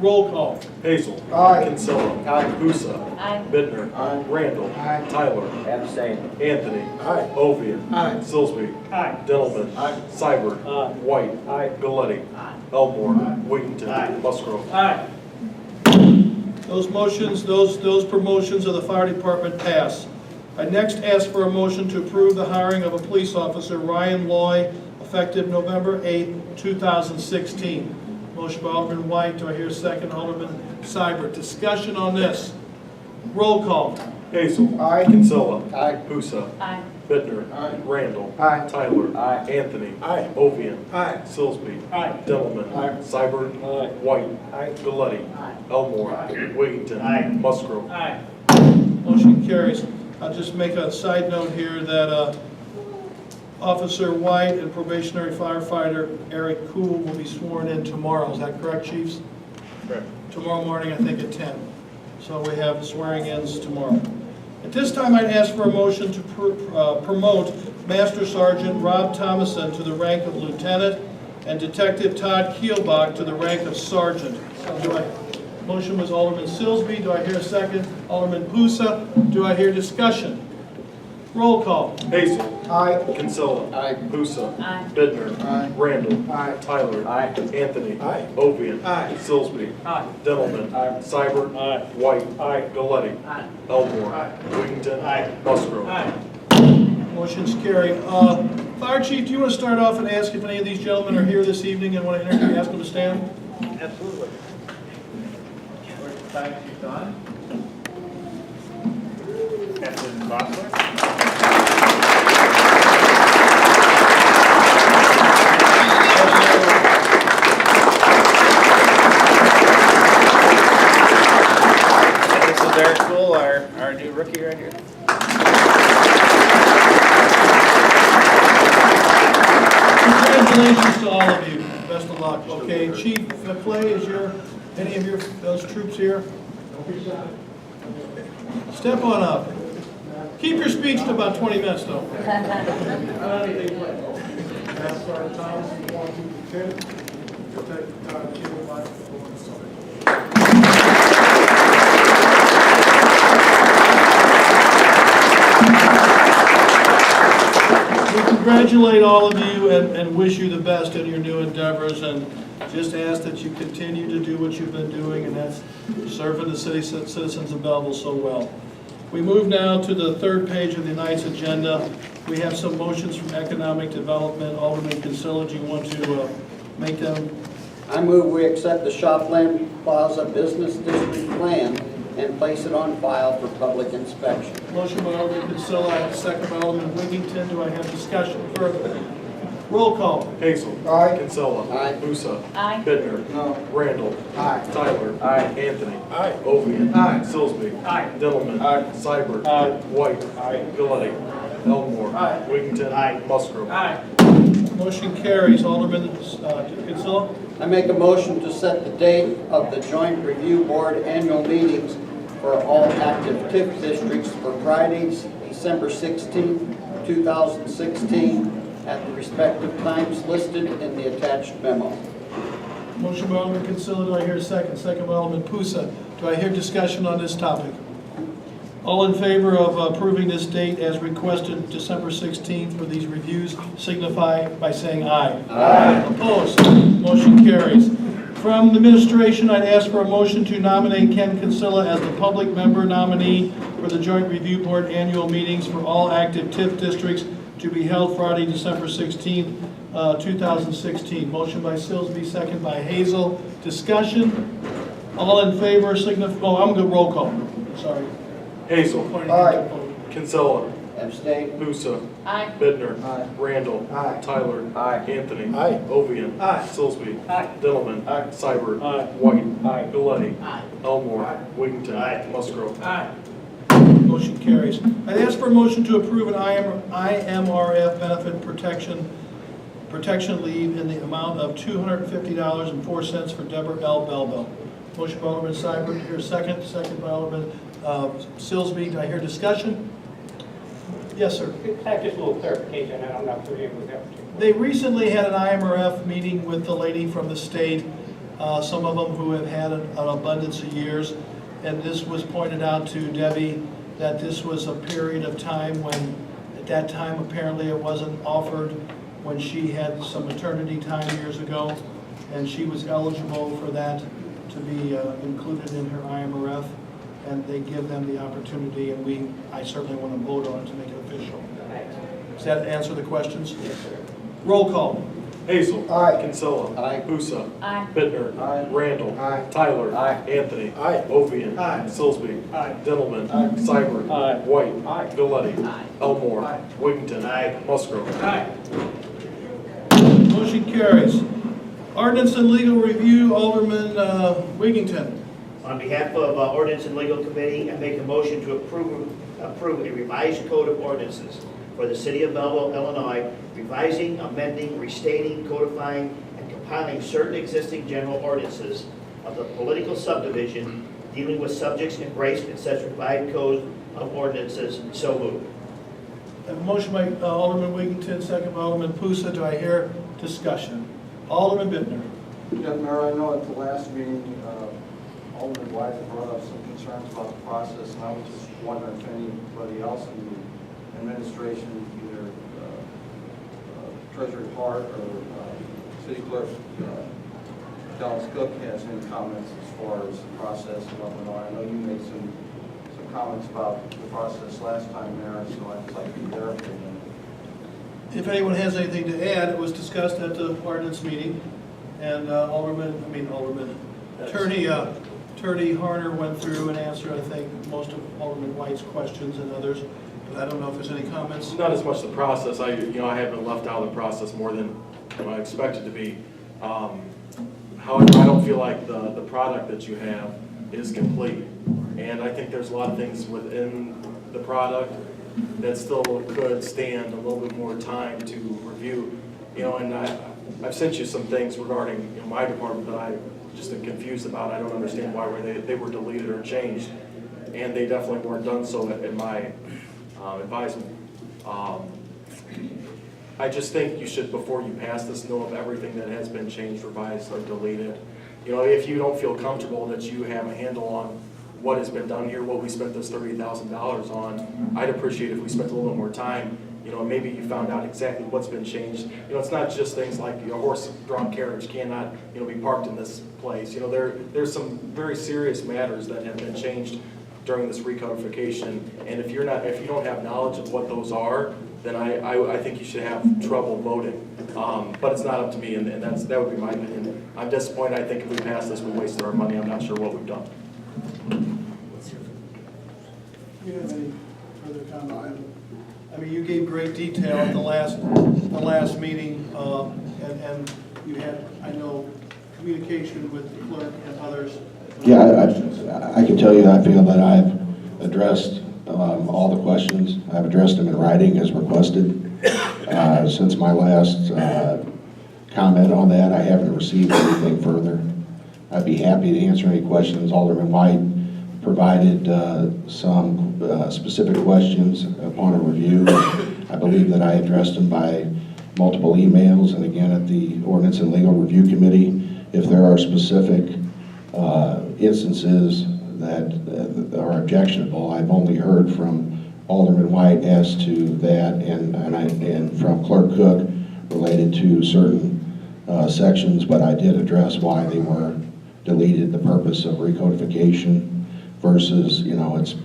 Roll call. Hazel. Aye. Kinsella. Aye. Pusa. Aye. Bittner. Aye. Randall. Aye. Tyler. Abstain. Anthony. Aye. Ovian. Aye. Silsby. Aye. Dentelman. Aye. Seibert. Aye. White. Aye. Galletti. Aye. Elmore. Wiggington. Aye. Musgrove. Aye. Those motions, those promotions of the fire department pass. I next ask for a motion to approve the hiring of a police officer, Ryan Loy, effective November 8, 2016. Motion by Alderman White. Do I hear a second? Alderman Seibert. Discussion on this. Roll call. Hazel. Aye. Kinsella. Aye. Pusa. Aye. Bittner. Aye. Randall. Aye. Tyler. Aye. Anthony. Aye. Ovian. Aye. Silsby. Aye. Dentelman. Aye. Seibert. Aye. White. Aye. Galletti. Aye. Elmore. Wiggington. Aye. Musgrove. Aye. Motion carries. I'll just make a side note here that Officer White and probationary firefighter Eric Kuhl will be sworn in tomorrow. Is that correct, Chiefs? Correct. Tomorrow morning, I think at 10. So we have swearing-ins tomorrow. At this time, I'd ask for a motion to promote Master Sergeant Rob Thomason to the rank of Lieutenant and Detective Todd Kielbach to the rank of Sergeant. Motion was Alderman Silsby. Do I hear a second? Alderman Pusa. Do I hear discussion? Roll call. Hazel. Aye. Kinsella. Aye. Pusa. Aye. Bittner. Aye. Randall. Aye. Tyler. Aye. Anthony. Aye. Ovian. Aye. Silsby. Aye. Dentelman. Aye. Seibert. Aye. White. Aye. Galletti. Aye. Elmore. Aye. Wiggington. Aye. Musgrove. Aye. Motion's carried. Fire Chief, do you want to start off and ask if any of these gentlemen are here this evening and want to interview, ask them to stand? Absolutely. Fire Chief Don. Captain Bosler. And this is Eric Poole, our new rookie right here. Congratulations to all of you. Best of luck. Okay, Chief Clay, is any of those troops here? Step on up. Keep your speech to about 20 minutes, though. Master Thomas, if you want to keep the 10, you'll take the time to give it back. We congratulate all of you and wish you the best in your new endeavors, and just ask that you continue to do what you've been doing, and that's serving the citizens of Belleville so well. We move now to the third page of the night's agenda. We have some motions from Economic Development. Alderman Kinsella, do you want to make them? I move we accept the Shopland Plaza Business District Plan and place it on file for public inspection. Motion by Alderman Kinsella, I have a second by Alderman Wiggington. Do I have discussion further? Roll call. Hazel. Aye. Kinsella. Aye. Busa. Aye. Bittner. No. Randall. Aye. Tyler. Aye. Anthony. Aye. Ovian. Aye. Silsby. Aye. Dillman. Aye. Seibert. Aye. White. Galletti. Elmore. Aye. Wiggington. Musgrove. Motion carries. Alderman Kinsella. I make a motion to set the date of the Joint Review Board annual meetings for all active TIF districts for Fridays, December 16, 2016, at the respective times listed in the attached memo. Motion by Alderman Kinsella. Do I hear a second? Second by Alderman Pusa. Do I hear discussion on this topic? All in favor of approving this date as requested, December 16th, for these reviews, signify by saying aye. Aye. Opposed? Motion carries. From the administration, I'd ask for a motion to nominate Ken Kinsella as the public member nominee for the Joint Review Board annual meetings for all active TIF districts to be held Friday, December 16th, 2016. Motion by Silsby, second by Hazel. Discussion? All in favor, signify, oh, I'm going to roll call. Sorry. Hazel. Aye. Kinsella. Abstain. Busa. Aye. Bittner. Aye. Randall. Aye. Tyler. Aye. Anthony. Aye. Ovian. Aye. Silsby. Aye. Dillman. Aye. Seibert. Aye. White. Aye. Galletti. Aye. Elmore. Wiggington. Musgrove. Motion carries. I'd ask for a motion to approve an IMRF benefit protection leave in the amount of $250.04 for Deborah L. Belleville. Motion by Alderman Seibert, here second. Second by Alderman Silsby. Do I hear discussion? Yes, sir. Just a little clarification, I'm not familiar with that. They recently had an IMRF meeting with the lady from the state, some of them who have had an abundance of years, and this was pointed out to Debbie that this was a period of time when, at that time, apparently it wasn't offered when she had some maternity time years ago, and she was eligible for that to be included in her IMRF, and they give them the opportunity, and I certainly want to vote on it to make it official. Does that answer the questions? Yes, sir. Roll call. Hazel. Aye. Kinsella. Aye. Busa. Aye. Bittner. Aye. Randall. Aye. Tyler. Aye. Anthony. Aye. Ovian. Aye. Silsby. Aye. Dillman. Aye. Seibert. Aye. White. Aye. Galletti. Aye. Elmore. Aye. Wiggington. Musgrove. Motion carries. Ordinance and Legal Review, Alderman Wiggington. On behalf of Ordinance and Legal Committee, I make a motion to approve a revised code of ordinances for the city of Belleville, Illinois, revising, amending, restating, codifying, and compiling certain existing general ordinances of the political subdivision dealing with subjects embraced in such revised code of ordinances. So moved. A motion by Alderman Wiggington, second by Alderman Pusa. Do I hear discussion? Alderman Bittner. Yeah, Mayor, I know at the last meeting, Alderman Wise brought up some concerns about the process, and I was just wondering if anybody else in the administration, either Treasurer Hart or City Clerk Dallas Cook, has any comments as far as the process in Illinois. I know you made some comments about the process last time, Mayor, so I'd like to hear their opinion. If anyone has anything to add, it was discussed at the ordinance meeting, and Attorney Harner went through and answered, I think, most of Alderman White's questions and others, but I don't know if there's any comments. Not as much the process. I have been left out of the process more than I expected to be. However, I don't feel like the product that you have is complete. And I think there's a lot of things within the product that still could stand a little bit more time to review. And I've sent you some things regarding my department that I just am confused about. I don't understand why they were deleted or changed. And they definitely weren't done so at my advisement. I just think you should, before you pass this, know of everything that has been changed, revised, or deleted. If you don't feel comfortable that you have a handle on what has been done here, what we spent this $30,000 on, I'd appreciate if we spent a little bit more time. Maybe you found out exactly what's been changed. It's not just things like a horse-drawn carriage cannot, be parked in this place. There's some very serious matters that have been changed during this recodification, and if you don't have knowledge of what those are, then I think you should have trouble voting. But it's not up to me, and that would be my opinion. I'm disappointed. I think if we pass this, we wasted our money. I'm not sure what we've done. Do you have any further comment? I mean, you gave great detail at the last meeting, and you had, I know, communication with the clerk and others. Yeah, I can tell you I feel that I've addressed all the questions. I've addressed them in writing as requested. Since my last comment on that, I haven't received anything further. I'd be happy to answer any questions. Alderman White provided some specific questions upon a review. I believe that I addressed them by multiple emails, and again at the Ordinance and Legal Review Committee. If there are specific instances that are objectionable, I've only heard from Alderman White as to that, and from Clerk Cook related to certain sections, but I did address why they were deleted, the purpose of recodification versus,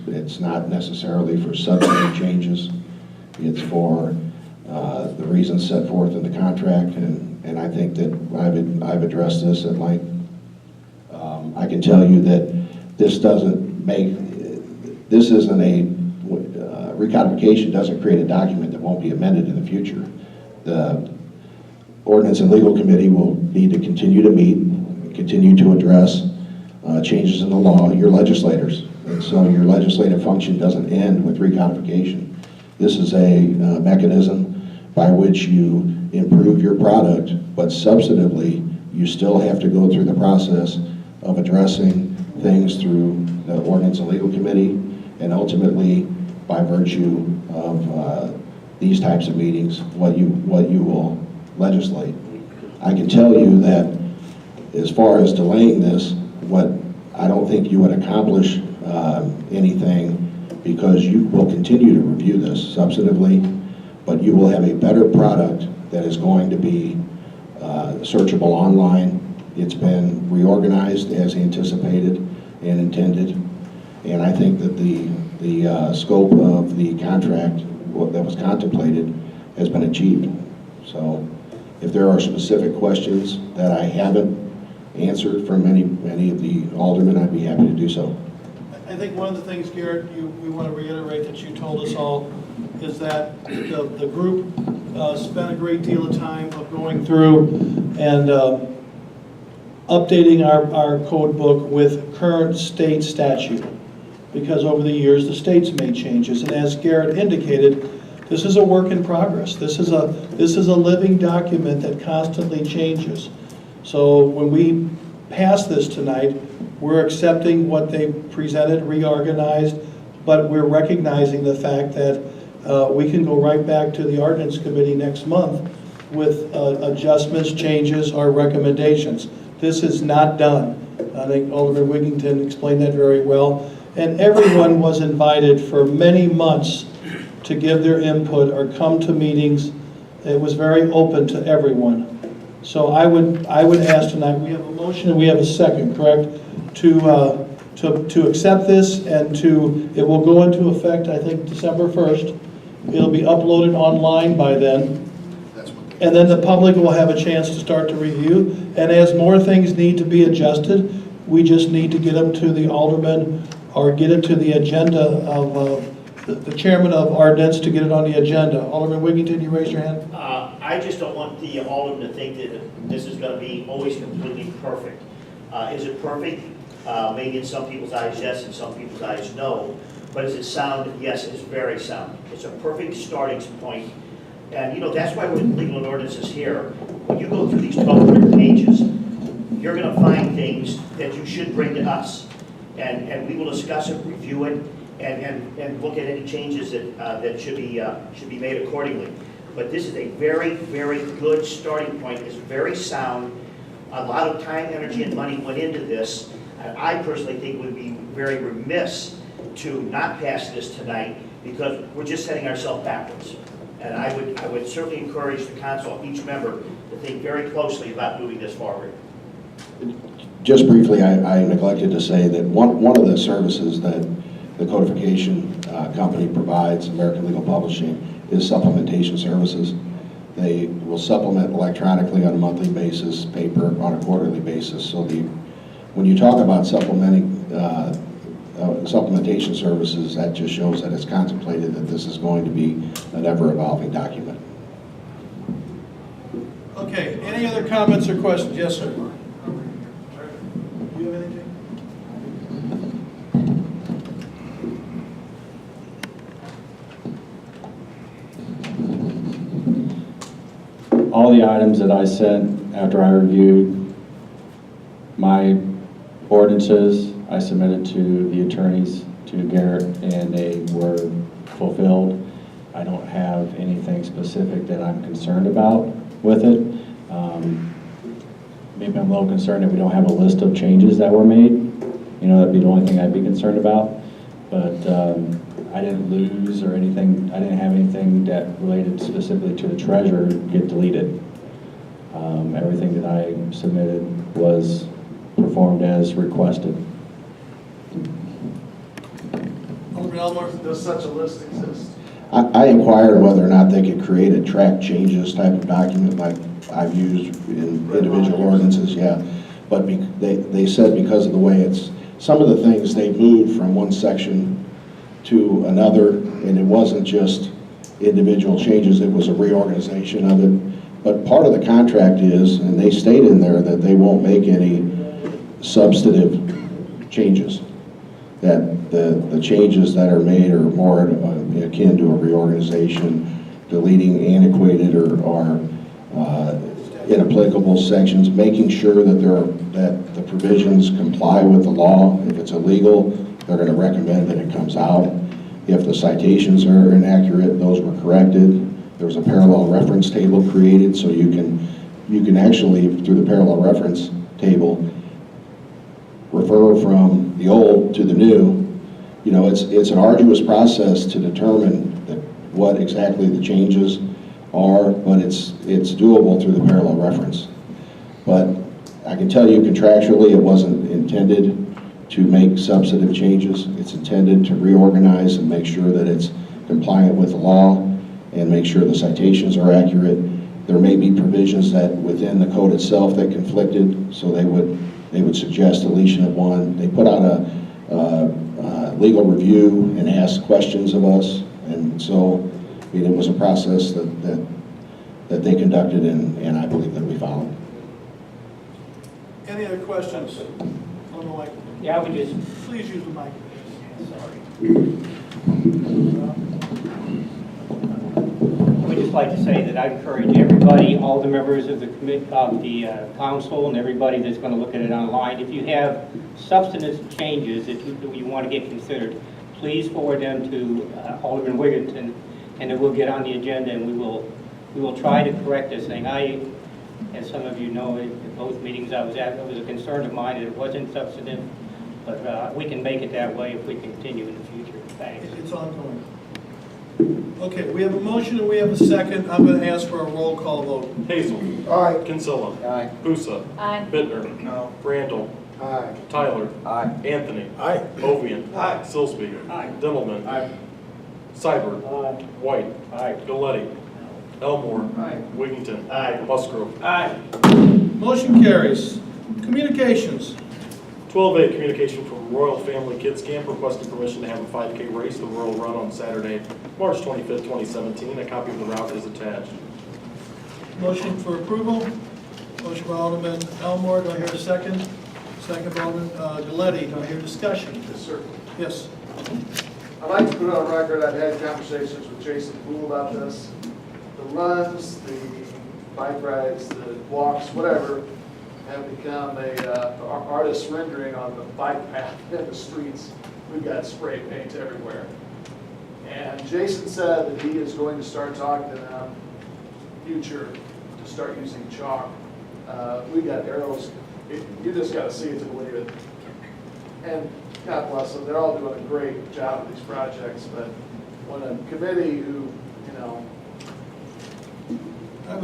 it's not necessarily for substantive changes. It's for the reasons set forth in the contract, and I think that I've addressed this at length. I can tell you that this isn't a recodification doesn't create a document that won't be amended in the future. The Ordinance and Legal Committee will need to continue to meet, continue to address changes in the law, your legislators. And so your legislative function doesn't end with recodification. This is a mechanism by which you improve your product, but substantively, you still have to go through the process of addressing things through the Ordinance and Legal Committee, and ultimately, by virtue of these types of meetings, what you will legislate. I can tell you that as far as delaying this, I don't think you would accomplish anything, because you will continue to review this substantively, but you will have a better product that is going to be searchable online. It's been reorganized as anticipated and intended, and I think that the scope of the contract that was contemplated has been achieved. So if there are specific questions that I haven't answered from any of the aldermen, I'd be happy to do so. I think one of the things, Garrett, we want to reiterate that you told us all is that the group spent a great deal of time of going through and updating our code book with current state statute, because over the years the states made changes, and as Garrett indicated, this is a work in progress. This is a living document that constantly changes. So when we pass this tonight, we're accepting what they presented, reorganized, but we're recognizing the fact that we can go right back to the Ordinance Committee next month with adjustments, changes, or recommendations. This is not done. I think Alderman Wigington explained that very well. And everyone was invited for many months to give their input or come to meetings. It was very open to everyone. So I would ask tonight, we have a motion and we have a second, correct? To accept this, and it will go into effect, I think, December 1st. It'll be uploaded online by then, and then the public will have a chance to start to review. And as more things need to be adjusted, we just need to get them to the alderman or get it to the agenda of the chairman of ordinance to get it on the agenda. Alderman Wiggington, you raised your hand? I just don't want the alderman to think that this is going to be always completely perfect. Is it perfect? Maybe in some people's eyes, yes, in some people's eyes, no. But is it sound? Yes, it's very sound. It's a perfect starting point. And, you know, that's why we're legal and ordinances here. When you go through these 1,200 pages, you're going to find things that you should bring to us. And we will discuss it, review it, and look at any changes that should be made accordingly. But this is a very, very good starting point. It's very sound. A lot of time, energy, and money went into this. And I personally think it would be very remiss to not pass this tonight because we're just setting ourselves backwards. And I would certainly encourage the council, each member, to think very closely about moving this forward. Just briefly, I neglected to say that one of the services that the codification company provides, American Legal Publishing, is supplementation services. They will supplement electronically on a monthly basis, paper on a quarterly basis. So when you talk about supplementation services, that just shows that it's contemplated that this is going to be an ever-evolving document. Okay, any other comments or questions? Yes, sir. Do you have anything? All the items that I sent after I reviewed my ordinances, I submitted to the attorneys, to Garrett, and they were fulfilled. I don't have anything specific that I'm concerned about with it. Maybe I'm a little concerned that we don't have a list of changes that were made. You know, that'd be the only thing I'd be concerned about. But I didn't lose or anything. I didn't have anything that related specifically to the treasurer get deleted. Everything that I submitted was performed as requested. Alderman Elmore? Does such a list exist? I inquired whether or not they could create a track changes type of document like I've used in individual ordinances, yeah. But they said because of the way some of the things they moved from one section to another, and it wasn't just individual changes, it was a reorganization of it. But part of the contract is, and they state in there, that they won't make any substantive changes. That the changes that are made are more akin to a reorganization, deleting antiquated or inapplicable sections, making sure that the provisions comply with the law. If it's illegal, they're going to recommend that it comes out. If the citations are inaccurate, those were corrected. There was a parallel reference table created, so you can actually, through the parallel reference table, refer from the old to the new. You know, it's an arduous process to determine what exactly the changes are, but it's doable through the parallel reference. But I can tell you contractually, it wasn't intended to make substantive changes. It's intended to reorganize and make sure that it's compliant with the law and make sure the citations are accurate. There may be provisions that within the code itself that conflicted, so they would suggest deletion of one. They put out a legal review and asked questions of us, and so it was a process that they conducted, and I believe that we followed. Any other questions on the mic? Yeah, I would just, Please use the mic. I would just like to say that I encourage everybody, all the members of the council and everybody that's going to look at it online, if you have substantive changes that you want to get considered, please forward them to Alderman Wiggington, and then we'll get on the agenda and we will try to correct this thing. As some of you know, at both meetings I was at, it was a concern of mine that it wasn't substantive, but we can make it that way if we continue in the future. Thanks. It's ongoing. Okay, we have a motion and we have a second. I'm going to ask for a roll call vote. Hazel. Aye. Kinsella. Aye. Pusa. Aye. Bittner. No. Randall. Aye. Tyler. Aye. Anthony. Aye. Ovian. Aye. Silsby. Aye. Dimmelman. Aye. Seibert. Aye. White. Aye. Galletti. Elmore. Aye. Wiggington. Aye. Musgrove. Aye. Motion carries. Communications. 12A, communication from Royal Family Kids Camp requesting permission to have a 5K race, the Royal Run, on Saturday, March 25th, 2017. A copy of the route is attached. Motion for approval. Motion by Alderman Elmore. Do I hear a second? Second by Alderman Galetti. Do I hear discussion? Yes, sir. Yes. I'd like to put on record, I've had conversations with Jason Poole about this. The runs, the bike rides, the walks, whatever, have become a artist's rendering on the bike path in the streets. We've got spray paint everywhere. And Jason said that he is going to start talking to them future to start using chalk. We've got arrows. You just got to see it to believe it. And God bless them, they're all doing a great job with these projects, but when a committee who, you know,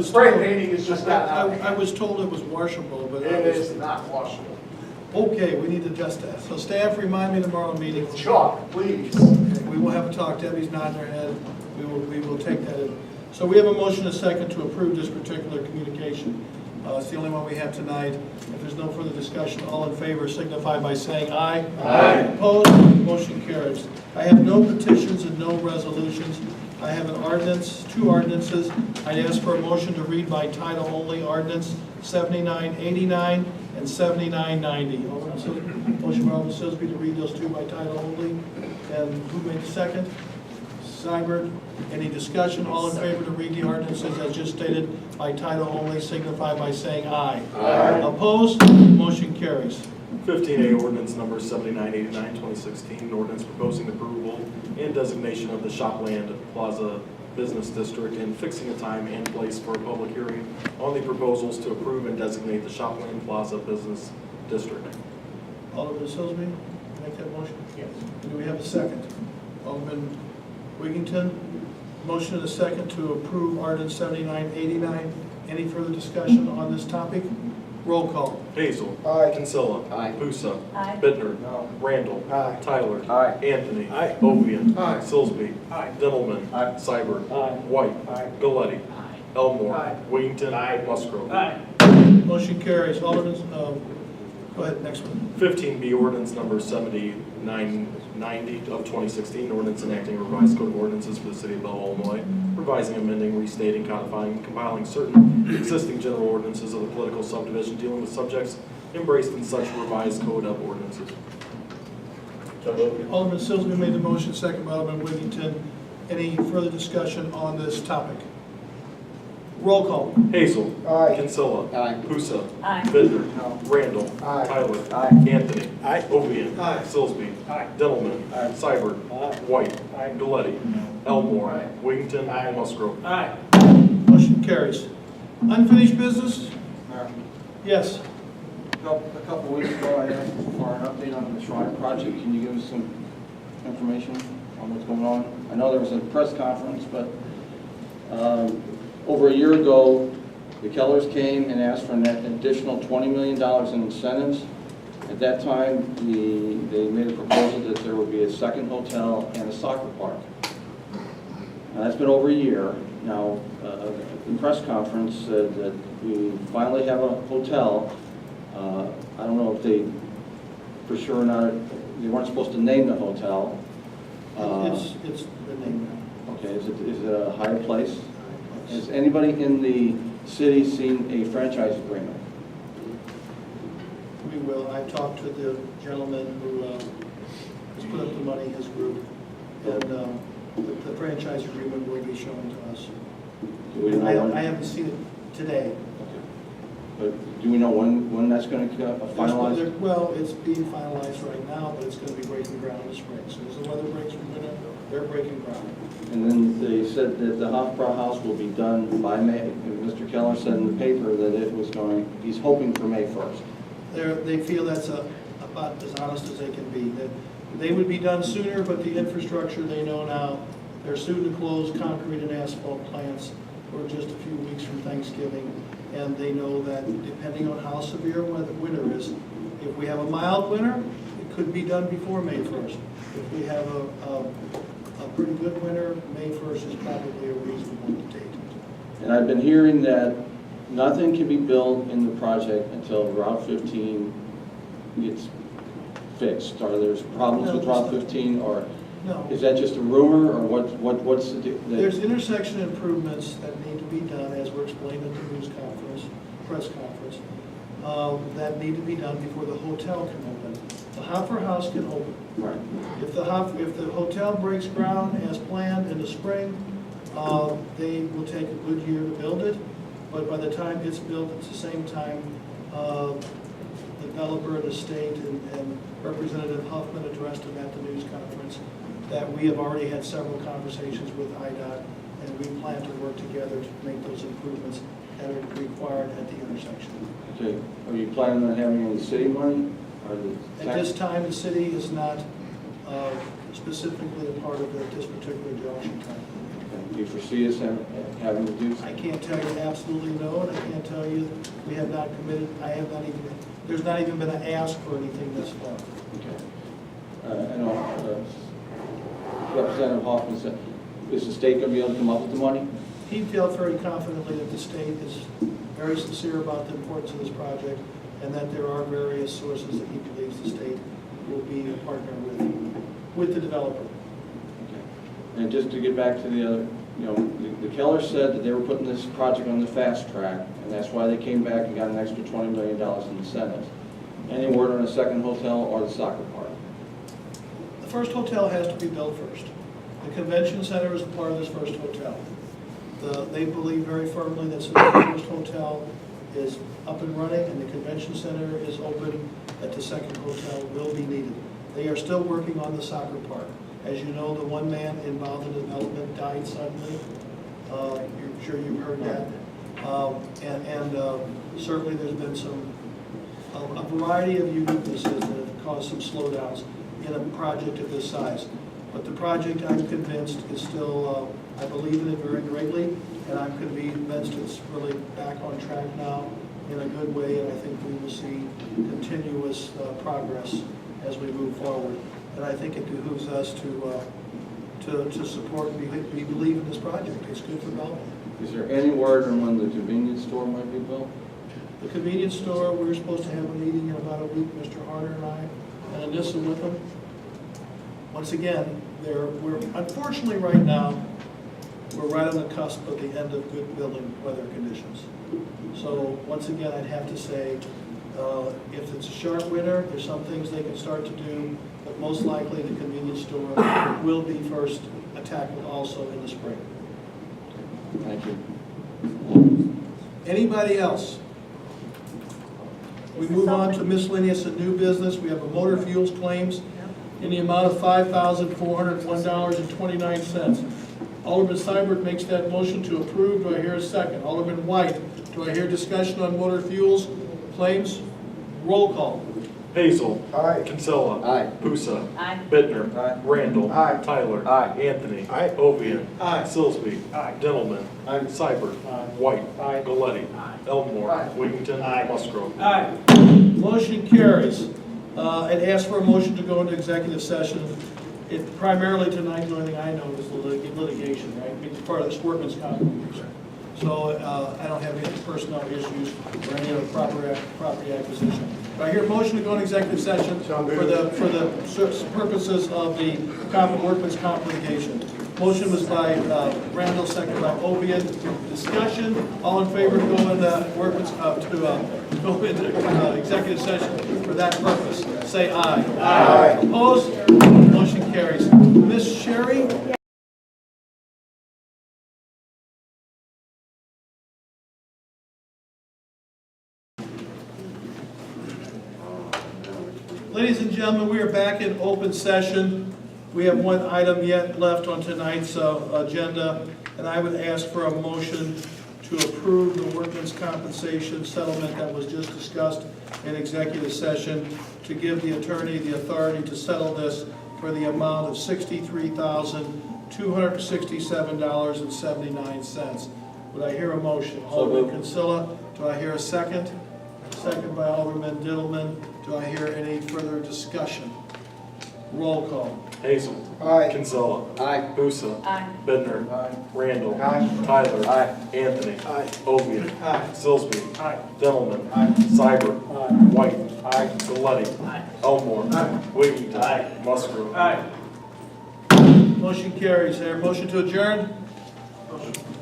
spray painting is just not out. I was told it was washable, but It is not washable. Okay, we need to adjust that. So staff, remind me tomorrow meeting. Chalk, please. Okay, we will have a talk. Debbie's nodding her head. We will take that in. So we have a motion and a second to approve this particular communication. It's the only one we have tonight. If there's no further discussion, all in favor signify by saying aye. Aye. Opposed? Motion carries. I have no petitions and no resolutions. I have an ordinance, two ordinances. I'd ask for a motion to read by title only, ordinance 7989 and 7990. Motion by Alderman Silsby to read those two by title only. And who made the second? Seibert. Any discussion? All in favor to read the ordinances as just stated by title only signify by saying aye. Aye. Opposed? Motion carries. 15A, ordinance number 7989, 2016, an ordinance proposing approval and designation of the Shopland Plaza Business District and fixing a time and place for a public hearing on the proposals to approve and designate the Shopland Plaza Business District. Alderman Silsby, make that motion? Yes. Do we have a second? Alderman Wiggington, motion and a second to approve ordinance 7989. Any further discussion on this topic? Roll call. Hazel. Aye. Kinsella. Aye. Pusa. Aye. Bittner. No. Randall. Aye. Tyler. Aye. Anthony. Aye. Ovian. Aye. Silsby. Aye. Dendelman. Aye. Seibert. Aye. White. Aye. Galletti. Elmore. Aye. Wiggington. Musgrove. Motion carries. Alderman, go ahead, next one. 15B, ordinance number 7990 of 2016, ordinance enacting a revised code of ordinances for the city of Belleville, Illinois, revising, amending, restating, codifying, and compiling certain existing general ordinances of the political subdivision dealing with subjects embraced in such revised code of ordinances. Alderman Silsby made the motion, second by Alderman Wiggington. Any further discussion on this topic? Roll call. Hazel. Aye. Kinsella. Aye. Pusa. Aye. Bittner. No. Randall. Aye. Tyler. Aye. Anthony. Aye. Ovian. Aye. Silsby. Aye. Dendelman. Aye. Seibert. Aye. White. Aye. Galletti. Elmore. Aye. Wiggington. Musgrove. Aye. Motion carries. Unfinished business? Mayor, Yes. a couple weeks ago, I asked for an update on the Shrine project. Can you give us some information on what's going on? I know there was a press conference, but over a year ago, the Kellers came and asked for an additional $20 million in incentives. At that time, they made a proposal that there would be a second hotel and a soccer park. Now, that's been over a year. Now, the press conference said that we finally have a hotel. I don't know if they, for sure or not, they weren't supposed to name the hotel. It's the name now. Okay, is it a higher place? Has anybody in the city seen a franchise agreement? We will. I talked to the gentleman who has put up the money, his group, and the franchise agreement will be shown to us. Do we know when? I haven't seen it today. But do we know when that's going to finalize? Well, it's being finalized right now, but it's going to be breaking ground this spring. So as the weather breaks from winter, they're breaking ground. And then they said that the Hofbrau House will be done by May. And Mr. Keller said in the paper that it was he's hoping for May 1st. They feel that's about as honest as they can be. That they would be done sooner, but the infrastructure they know now, they're soon to close concrete and asphalt plants. We're just a few weeks from Thanksgiving, and they know that depending on how severe winter is, if we have a mild winter, it could be done before May 1st. If we have a pretty good winter, May 1st is probably a reasonable date. And I've been hearing that nothing can be built in the project until Route 15 gets fixed. Are there problems with Route 15, or No. is that just a rumor, or what's the deal? There's intersection improvements that need to be done, as we're explaining at the news conference, press conference, that need to be done before the hotel can open. The Hopper House can open. Right. If the hotel breaks ground as planned in the spring, they will take a good year to build it, but by the time it's built, it's the same time the developer and the state and Representative Huffman addressed him at the news conference that we have already had several conversations with IDOT, and we plan to work together to make those improvements that are required at the intersection. Okay. Are you planning on having any city money? Or At this time, the city is not specifically a part of this particular junction time. Do you foresee us having to do I can't tell you absolutely no, and I can't tell you we have not committed, there's not even been an ask for anything thus far. Okay. I know Representative Hoffman said, is the state going to be able to come up with the money? He felt very confidently that the state is very sincere about the importance of this project, and that there are various sources that he believes the state will be a partner with the developer. Okay. And just to get back to the other, the Keller said that they were putting this project on the fast track, and that's why they came back and got an extra $20 million in incentives. Any word on a second hotel or the soccer park? The first hotel has to be built first. The convention center is a part of this first hotel. They believe very firmly that since the first hotel is up and running and the convention center is open, that the second hotel will be needed. They are still working on the soccer park. As you know, the one man involved in the development died suddenly. You're sure you've heard that. Certainly there's been a variety of uniquenesses that have caused some slowdowns in a project of this size. But the project, I'm convinced, is still, I believe in it very greatly, and I'm convinced it's really back on track now in a good way, and I think we will see continuous progress as we move forward. And I think it behooves us to support and believe in this project. It's good for Belleville. Is there any word on when the convenience store might be built? The convenience store, we're supposed to have a meeting in about a week, Mr. Harder and I, and Anissa with them. Once again, we're unfortunately right now, we're right on the cusp of the end of good building weather conditions. So once again, I'd have to say, if it's a sharp winter, there's some things they can start to do, but most likely the convenience store will be first tackled also in the spring. Thank you. Anybody else? We move on to miscellaneous and new business. We have a motor fuels claims in the amount of $5,401.29. Alderman Seibert makes that motion to approve. Do I hear a second? Alderman White, do I hear discussion on motor fuels claims? Roll call. Hazel. Aye. Kinsella. Aye. Pusa. Aye. Bittner. Aye. Randall. Aye. Tyler. Aye. Anthony. Aye. Ovian. Aye. Silsby. Aye. Dentelman. Aye. Seibert. White. Galletti. Elmore. Wiggington. Musgrove. Motion carries. I'd ask for a motion to go into executive session. Primarily tonight, the only thing I know is the litigation, right? It's part of the workman's comp. So I don't have any personnel issues or any other property acquisition. Do I hear a motion to go into executive session for the purposes of the workman's comp litigation? Motion was by Randall, second by Ovian. Discussion. All in favor of going to go into executive session for that purpose? Say aye. Aye. Opposed? Motion carries. Ms. Sherry? Ladies and gentlemen, we are back in open session. We have one item yet left on tonight's agenda, and I would ask for a motion to approve the workman's compensation settlement that was just discussed in executive session, to give the attorney the authority to settle this for the amount of $63,267.79. Would I hear a motion? Alderman Kinsella, do I hear a second? Second by Alderman Dittelman. Do I hear any further discussion? Roll call. Hazel. Aye. Kinsella. Aye. Busa. Aye. Bittner. Aye. Randall. Aye. Tyler. Aye. Anthony. Aye. Ovian. Aye. Sillsby. Aye. Dillman. Aye. Cybert. Aye. White. Aye. Galletti. Aye. Elmore. Aye. Wiggington. Aye. Musgrove. Aye. Motion carries. There, motion to adjourn?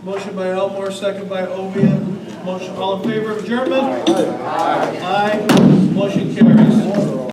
Motion by Elmore, second by Ovian. Motion, all in favor of adjournment? Aye. Motion carries.